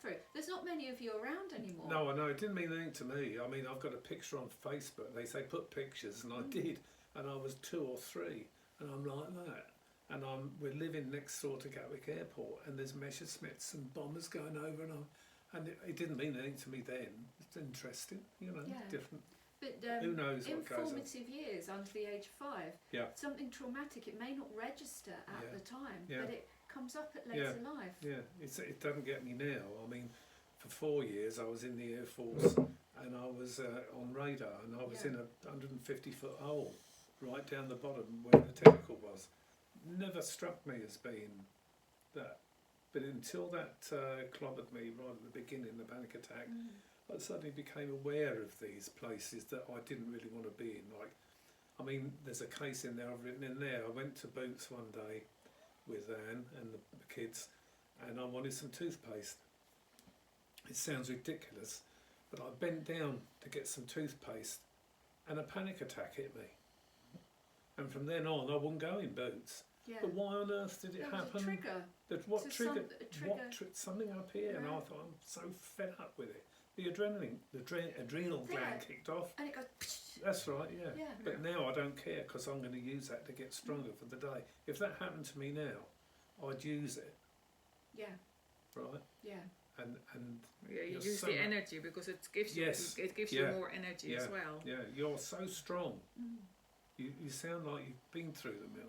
through. There's not many of you around anymore. No, I know, it didn't mean anything to me. I mean, I've got a picture on Facebook. They say put pictures, and I did, and I was 2 or 3, and I'm like that. And we're living next door to Gatwick Airport, and there's Messerschmitts and bombers going over, and it didn't mean anything to me then. It's interesting, you know, different. But who knows what goes on? Informative years under the age of 5, something traumatic, it may not register at the time, but it comes up at later life. It doesn't get me now. I mean, for 4 years I was in the Air Force, and I was on radar, and I was in a 150-foot hole right down the bottom where the tentacle was. Never struck me as being that, but until that clobbered me right at the beginning, the panic attack, I suddenly became aware of these places that I didn't really want to be in. Like, I mean, there's a case in there, I've written in there. I went to Boots one day with Anne and the kids, and I wanted some toothpaste. It sounds ridiculous, but I bent down to get some toothpaste, and a panic attack hit me. And from then on, I wouldn't go in Boots. But why on earth did it happen? A trigger. What triggered? Something up here, and I thought, I'm so fed up with it. The adrenal gland kicked off. And it goes... That's right, But now I don't care, because I'm going to use that to get stronger for the day. If that happened to me now, I'd use it. Right? And you use the energy, because it gives you more energy as well. You're so strong. You sound like you've been through the mill.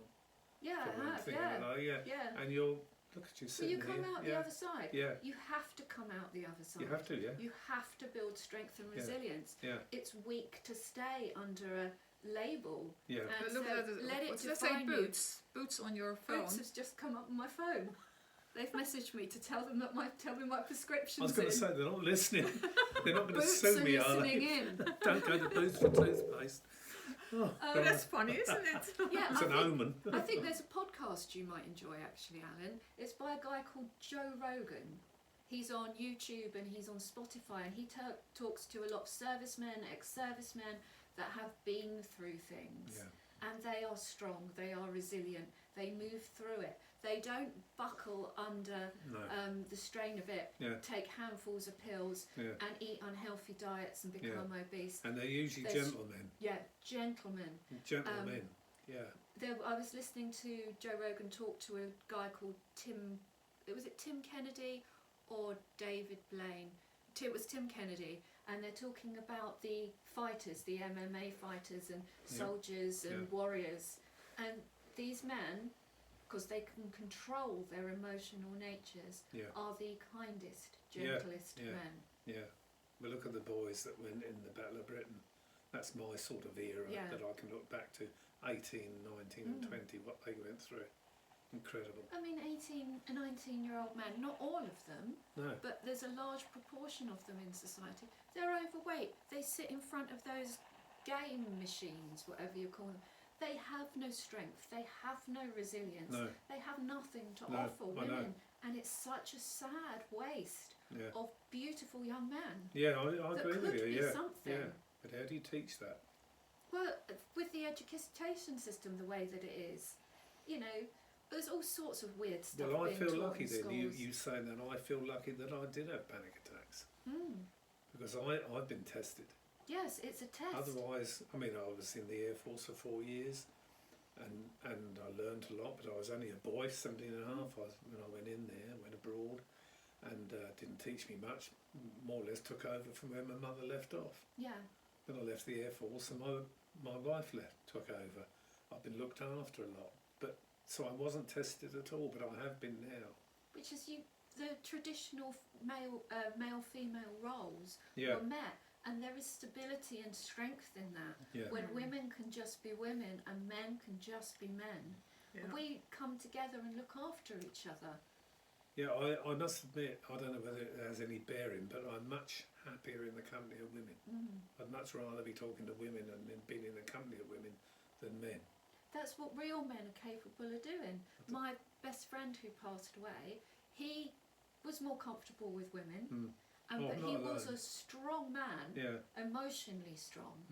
I have, and you'll look at you sitting here. But you come out the other side. You have to come out the other side. You have to, You have to build strength and resilience. It's weak to stay under a label. And but look at let it let's say Boots. Boots on your phone. Boots has just come up on my phone. They've messaged me to tell me my prescription's I was going to say, they're not listening. They're not going to sue me, are they? In. Don't go to Boots for toothpaste. Oh, Oh, that's funny, isn't it? Yeah, it's an omen. I think there's a podcast you might enjoy actually, Alan. It's by a guy called Joe Rogan. He's on YouTube and he's on Spotify, and he talks to a lot of servicemen, ex-servicemen that have been through things. Yeah. And they are strong, they are resilient, they move through it. They don't buckle under No. the strain of it, Yeah. take handfuls of pills Yeah. and eat unhealthy diets and become obese. And they're usually There's- gentlemen. Yeah, gentlemen. Gentlemen. Yeah. I was listening to Joe Rogan talk to a guy called Tim Kennedy or David Blaine? It was Tim Kennedy, and they're talking about the fighters, the MMA fighters and soldiers and warriors. And these men, because they can control their emotional natures, are the kindest, gentlest men. Yeah. Well, look at the boys that went in the Battle of Britain. That's my sort of era that I can look back to. 18, 19 and 20, what they went through. Incredible. I mean, 18 and 19-year-old men, not all of them, No. but there's a large proportion of them in society. They're overweight. They sit in front of those game machines, whatever you call them. They have no strength. They have no resilience. No. They have nothing to No, offer I know. women. And it's such a sad waste Yeah. of beautiful young men. Yeah, I that agree could with you. be Yeah. something. Yeah. But how do you teach that? Well, with the education system the way that it is, you know, there's all sorts of weird stuff. Well, I being feel taught lucky in then. schools. You saying that, I feel lucky that I did have panic attacks. Because I've been tested. Yes, it's a test. Otherwise, I mean, I was in the Air Force for 4 years, and I learned a lot, but I was only a boy, 17 and a half, when I went in there, went abroad, and didn't teach me much, more or less took over from where my mother left off. Yeah. Then I left the Air Force, and my wife took over. I've been looked after a lot, but so I wasn't tested at all, but I have been now. Which is the traditional male-female roles Yeah. were met, and there is stability and strength in that. Yeah. When women can just be women and men can just be men. Yeah. We come together and look after each other. Yeah, I must admit, I don't know whether it has any bearing, but I'm much happier in the company of women. I'd much rather be talking to women and then being in the company of women than men. That's what real men are capable of doing. My best friend who passed away, he was more comfortable with women, but he was a strong man, emotionally strong.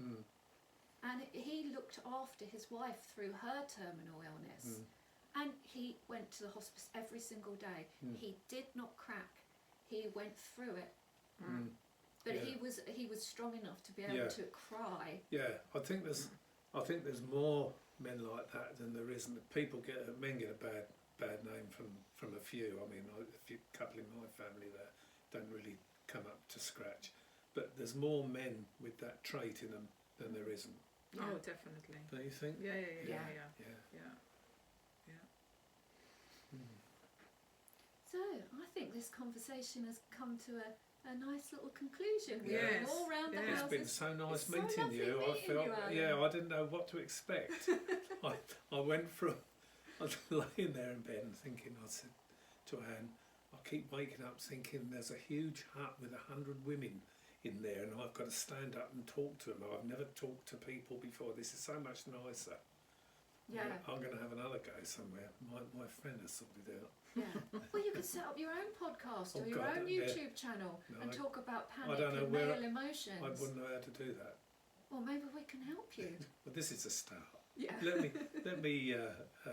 And he looked after his wife through her terminal illness. And he went to the hospice every single day. He did not crack. He went through it. But he was strong enough to be able to cry. Yeah, I think there's more men like that than there isn't. Men get a bad name from a few. I mean, a couple in my family that don't really come up to scratch. But there's more men with that trait in them than there isn't. Yeah. Oh, definitely. Don't you think? Yeah. Yeah. So I think this conversation has come to a nice little conclusion. We're Yes. all round the Yeah. It's house. been so nice It's so meeting lovely you. meeting I felt, you, Alan. I didn't know what to expect. I went from, I was laying there in bed and thinking, I said to Anne, I keep waking up thinking there's a huge hut with 100 women in there, and I've got to stand up and talk to them. I've never talked to people before. This is so much nicer. Yeah. I'm going to have another go somewhere. My friend has sorted it out. Yeah. Well, you could set up your own podcast or Oh, your God, own yeah. YouTube channel No, and talk about panic don't know and where male emotions. I wouldn't know how to do that. Well, maybe we can help you. But this is a start. Yeah. Let me.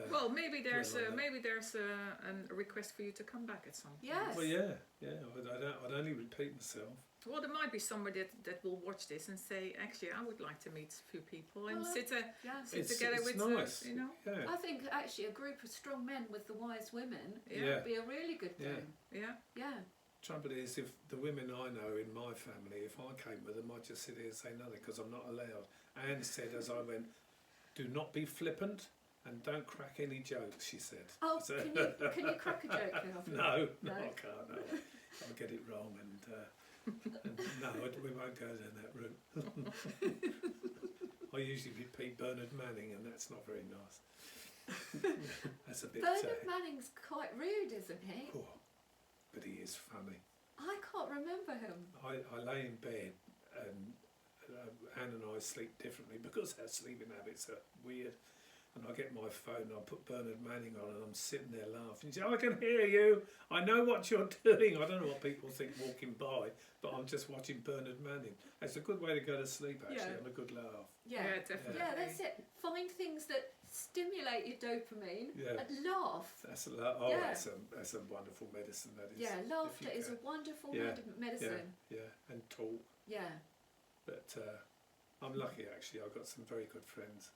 Well, maybe there's like a request for you to come back at some point. Yes. Well, yeah. I'd only repeat myself. Well, there might be somebody that will watch this and say, actually, I would like to meet a few people and Well, sit Yeah. together it's with, nice. you know. Yeah. I think actually a group of strong men with the wise women Yeah. would be a really good Yeah. thing. Yeah. Yeah. Trouble is, if the women I know in my family, if I came with them, I'd just sit here and say nothing because I'm not allowed. Anne said as I went, do not be flippant and don't crack any jokes, she said. Oh, So- can you crack a joke now? No, No? I can't. No. I'll get it wrong and no, we won't go down that route. I usually repeat Bernard Manning and that's not very nice. That's a bit... Bernard Manning's quite rude, isn't he? oh, but he is funny. I can't remember him. I lay in bed and Anne and I sleep differently because our sleeping habits are weird. And I get my phone and I put Bernard Manning on and I'm sitting there laughing. She says, I can hear you. I know what you're doing. I don't know what people think walking by, but I'm just watching Bernard Manning. It's a good way to go to sleep, actually, and a good laugh. Yeah, definitely. Yeah, that's it. Find things that stimulate your dopamine and laugh. That's a wonderful medicine, that is. Yeah, laughter is a wonderful medicine. Yeah, and talk. Yeah. But I'm lucky, actually. I've got some very good friends.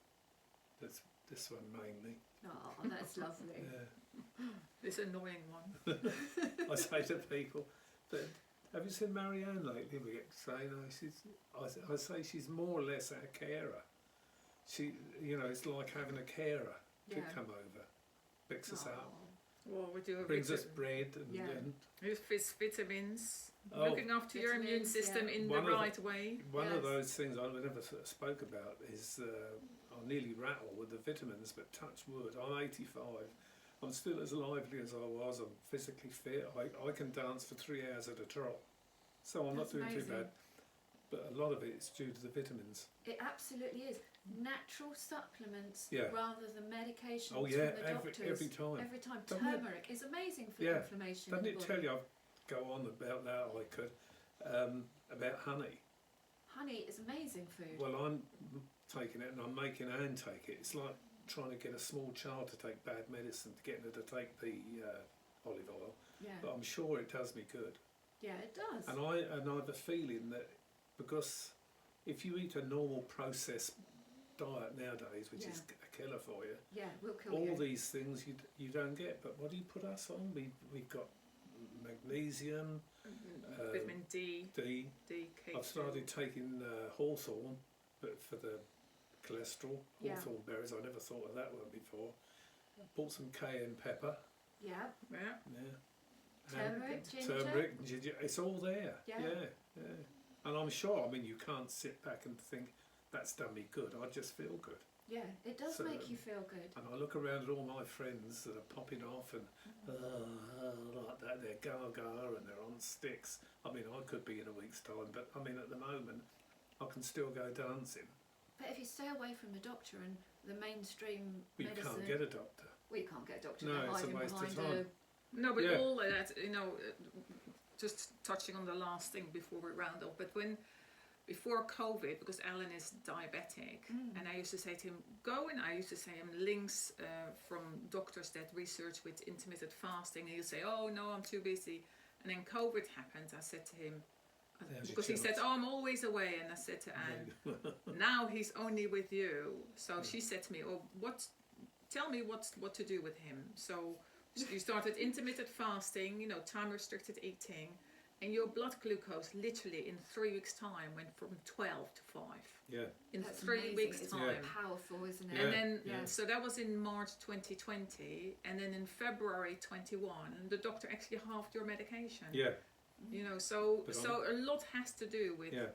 That's this one mainly. Oh, that's lovely. This annoying one. I say to people, but have you seen Marianne lately? We get saying, I say she's more or less our carer. She, it's like having a carer to come over, picks us up, well, we do brings us bread and vitamins, looking after your immune system in the right way. One of those things I never spoke about is I nearly rattle with the vitamins, but touch wood, I'm 85. I'm still as lively as I was. I'm physically fit. I can dance for 3 hours at a trot. So I'm not doing too bad. But a lot of it is due to the vitamins. It absolutely is. Natural supplements rather than medications from the doctors. Every time. Every time. Turmeric is amazing for inflammation. Doesn't it tell you, I'll go on about that, I could, about honey. Honey is amazing food. Well, I'm taking it and I'm making Anne take it. It's like trying to get a small child to take bad medicine, to get her to take the olive oil. Yeah. But I'm sure it does me good. Yeah, it does. And I have a feeling that because if you eat a normal processed diet nowadays, which is a killer for you, will kill you. All these things you don't get. But what do you put us on? We've got magnesium, vitamin D. K2. I've started taking hawthorn, but for the cholesterol. Hawthorn berries. I never thought of that one before. Bought some cayenne pepper. Yeah. Turmeric, ginger. It's all there. Yeah. And I'm sure. I mean, you can't sit back and think that's done me good. I just feel good. Yeah, it does make you feel good. And I look around at all my friends that are popping off and like that. They're gaga and they're on sticks. I mean, I could be in a week's time, but I mean, at the moment, I can still go dancing. But if you stay away from the doctor and the mainstream medicine... You can't get a doctor. Well, you can't get a doctor. No, it's a waste of time. No, but all of that, just touching on the last thing before we round up, but before COVID, because Alan is diabetic, and I used to say to him, I used to say him links from doctors that research with intermittent fasting, and he'll say, oh no, I'm too busy. And then COVID happened, I said to him, because he said, oh, I'm always away, and I said to Anne, now he's only with you. So she said to me, oh, tell me what to do with him. So you started intermittent fasting, time restricted eating, and your blood glucose literally in 3 weeks' time went from 12 to 5. Yeah. That's 3 amazing. weeks' It's time. Powerful, isn't it? And then, so that was in March 2020, and then in February 21, the doctor actually halved your medication. Yeah. So a lot has to do with. Yeah.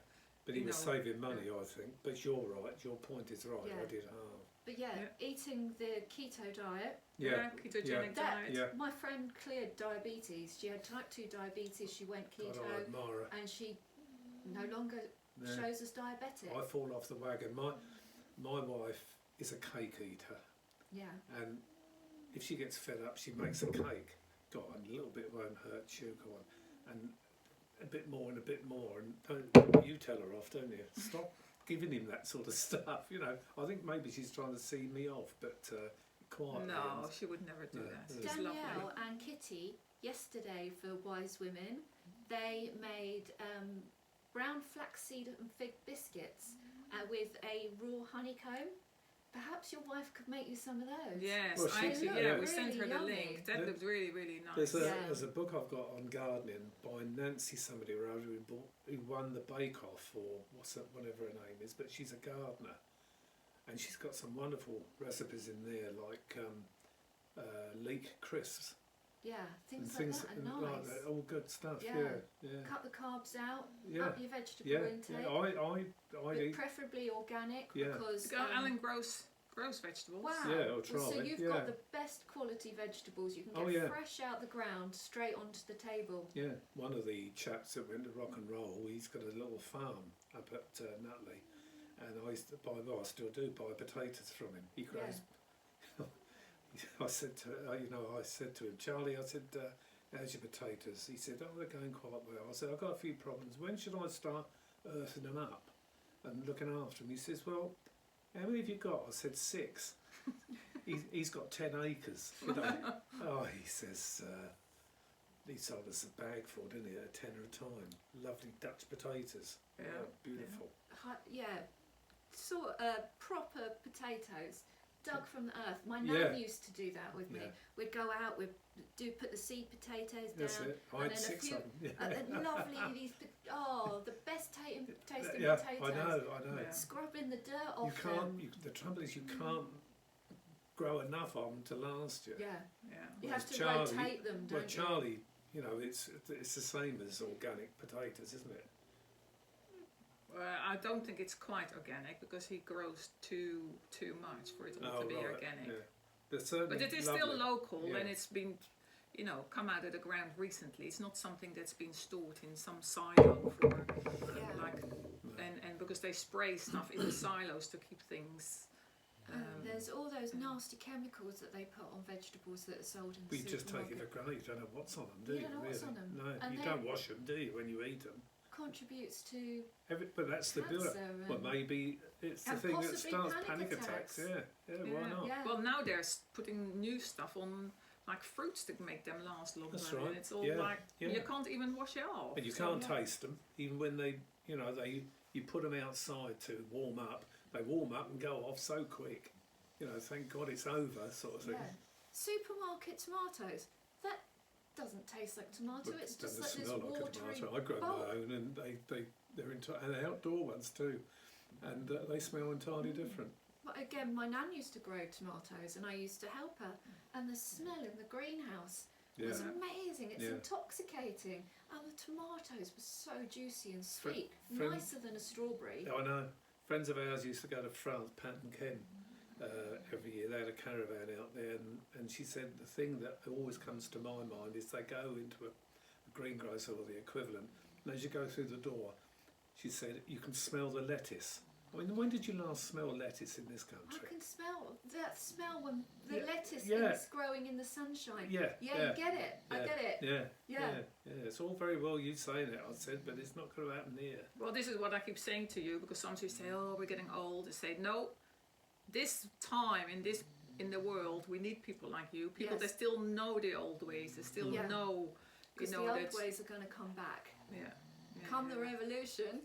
But he was saving money, I think. But you're right. Your point is right. I did halve. But eating the keto diet. Ketogenic diet. My friend cleared diabetes. She had type 2 diabetes. She went keto, and she no longer shows as diabetic. I fall off the wagon. My wife is a cake eater. Yeah. And if she gets fed up, she makes a cake. Go on, a little bit won't hurt you. Go on, and a bit more and a bit more. And you tell her off, don't you? Stop giving him that sort of stuff. I think maybe she's trying to see me off, but quietly. No, she would never do that. Danielle and Kitty, yesterday for Wise Women, they made brown flaxseed and fig biscuits with a raw honeycomb. Perhaps your wife could make you some of those. Yes, well, we sent her the link. That looked really, really nice. There's a book I've got on gardening by Nancy somebody or other who won the Bake Off or whatever her name is, but she's a gardener, and she's got some wonderful recipes in there like leek crisps. Yeah, things like that are nice. Like that, all good stuff. Yeah. Cut the carbs out. Up your vegetable intake. I eat preferably organic because Alan grows vegetables. Wow. Yeah, I'll try. So you've got the best quality vegetables. You can get fresh out the ground straight onto the table. Yeah, one of the chaps that went to rock and roll, he's got a little farm up at Nutley, and I used to buy, well, I still do buy potatoes from him. He grows. I said to him, Charlie, I said, how's your potatoes? He said, oh, they're going quite well. I said, I've got a few problems. When should I start earthing them up and looking after them? He says, well, how many have you got? I said, 6. He's got 10 acres. You know. Oh, he says, he sold us a bag full, didn't he, at a tenner a time. Lovely Dutch potatoes. Yeah. Oh, beautiful. Sort of proper potatoes. Dug from the earth. My nan used to do that with me. We'd go out, we'd put the seed potatoes down. That's it. I had 6 of them. Lovely, the best tasting potatoes. I know. Yeah. Scrubbing the dirt off You can't. them. The trouble is, you can't grow enough of them to last you. Yeah. You Whereas have to rotate them, don't you? Charlie, you know, it's the same as organic potatoes, isn't it? I don't think it's quite organic because he grows too much for it all to be organic. Yeah. But it is still local, Yeah. and it's been, come out of the ground recently. It's not something that's been stored in some silo for and because they spray stuff in the silos to keep things. There's all those nasty chemicals that they put on vegetables that are sold in the you just take it supermarket. for granted. You don't know what's on them, do you? You don't know what's really? on them. No, And you then- don't wash them, do you, when you eat them? Contributes to But that's the build-up. cancer. Well, maybe it's the and thing that possibly starts panic panic attacks. attacks. Yeah, why not? Yeah. Well, now they're putting new stuff on, like fruits to make them last longer. That's right. And it's all Yeah. like Yeah. you can't even wash it off. And you can't taste them, even when you put them outside to warm up. They warm up and go off so quick. Thank God it's over, sort of thing. Yeah. Supermarket tomatoes. That doesn't taste like tomato. But It's it just doesn't like this smell like a watery tomato. I grow bulk. my own, and they're and outdoor ones too, and they smell entirely different. But again, my nan used to grow tomatoes, and I used to help her. And the smell in the greenhouse was amazing. It's intoxicating, and the tomatoes were so juicy and sweet, nicer than a strawberry. I know. Friends of ours used to go to France, Panton Ken, every year. They had a caravan out there, and she said the thing that always comes to my mind is they go into a greengrocer or the equivalent, and as you go through the door, she said you can smell the lettuce. I mean, when did you last smell lettuce in this country? I can smell that smell when the lettuce Yeah. is growing in the sunshine. Yeah, you get it. I get it. Yeah. It's all very well you saying it, I said, but it's not going to happen here. Well, this is what I keep saying to you, because sometimes you say, "Oh, we're getting old." I say, "No, this time in the world, we need people like you. People that still know the old ways. They still know, Because the old ways are going to come back. Yeah. Come the revolution.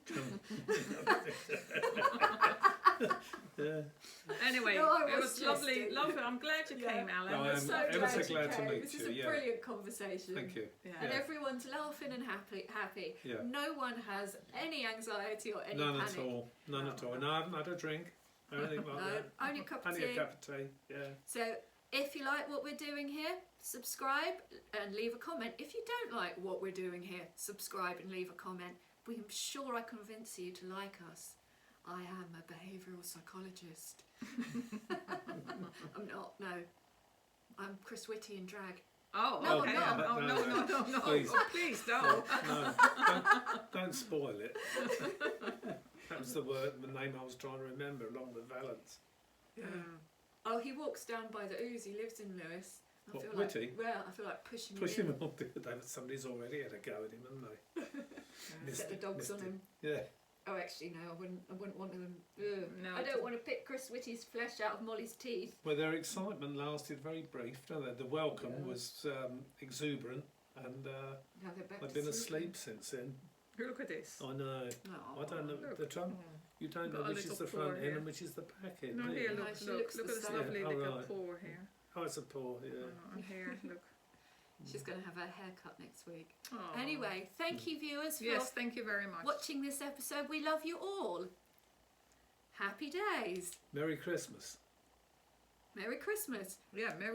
Anyway, No, it was lovely. jesting. I'm glad you came, Alan. No, It's I'm so ever so glad glad to came. meet This you. is a brilliant conversation. Thank you. Yeah. And everyone's laughing and happy. Yeah. No one has any anxiety or any None panic. at all. None at all. And I haven't had a drink or anything like that. Only a cup of Only tea. a cup of tea. Yeah. So if you like what we're doing here, subscribe and leave a comment. If you don't like what we're doing here, subscribe and leave a comment. I'm sure I convince you to like us. I am a behavioural psychologist. I'm not, no. I'm Chris Whitty in drag. Oh, No, okay. I'm not. Oh, no. Please. Oh, please don't. No, don't spoil it. That was the name I was trying to remember, along with Valence. Yeah. Oh, he walks down by the ooze. He lives in Lewis. I What, feel Whitty? like, well, I feel like pushing Push him him on. Somebody's already had a go at him, haven't they? in. Set the dogs on him. Yeah. Oh, actually, no, I wouldn't want them. Ugh. No, I don't want to pick Chris Whitty's flesh out of Molly's teeth. Well, their excitement lasted very brief, don't they? The welcome was exuberant, and Now they're back I've to been sleeping. asleep since then. Look at this. I know. Oh, I don't know look. the trunk. You don't Got know a which is little the front paw end here. and which is the back end. No, do here, you? No, look, she look looks at the this same. lovely Yeah, little right. paw here. Oh, it's a paw. Yeah. And here, look. She's going to have her hair cut next week. Oh. Anyway, thank you, viewers, for Yes, thank you very much. watching this episode. We love you all. Happy days. Merry Christmas. Merry Christmas. Yeah, Merry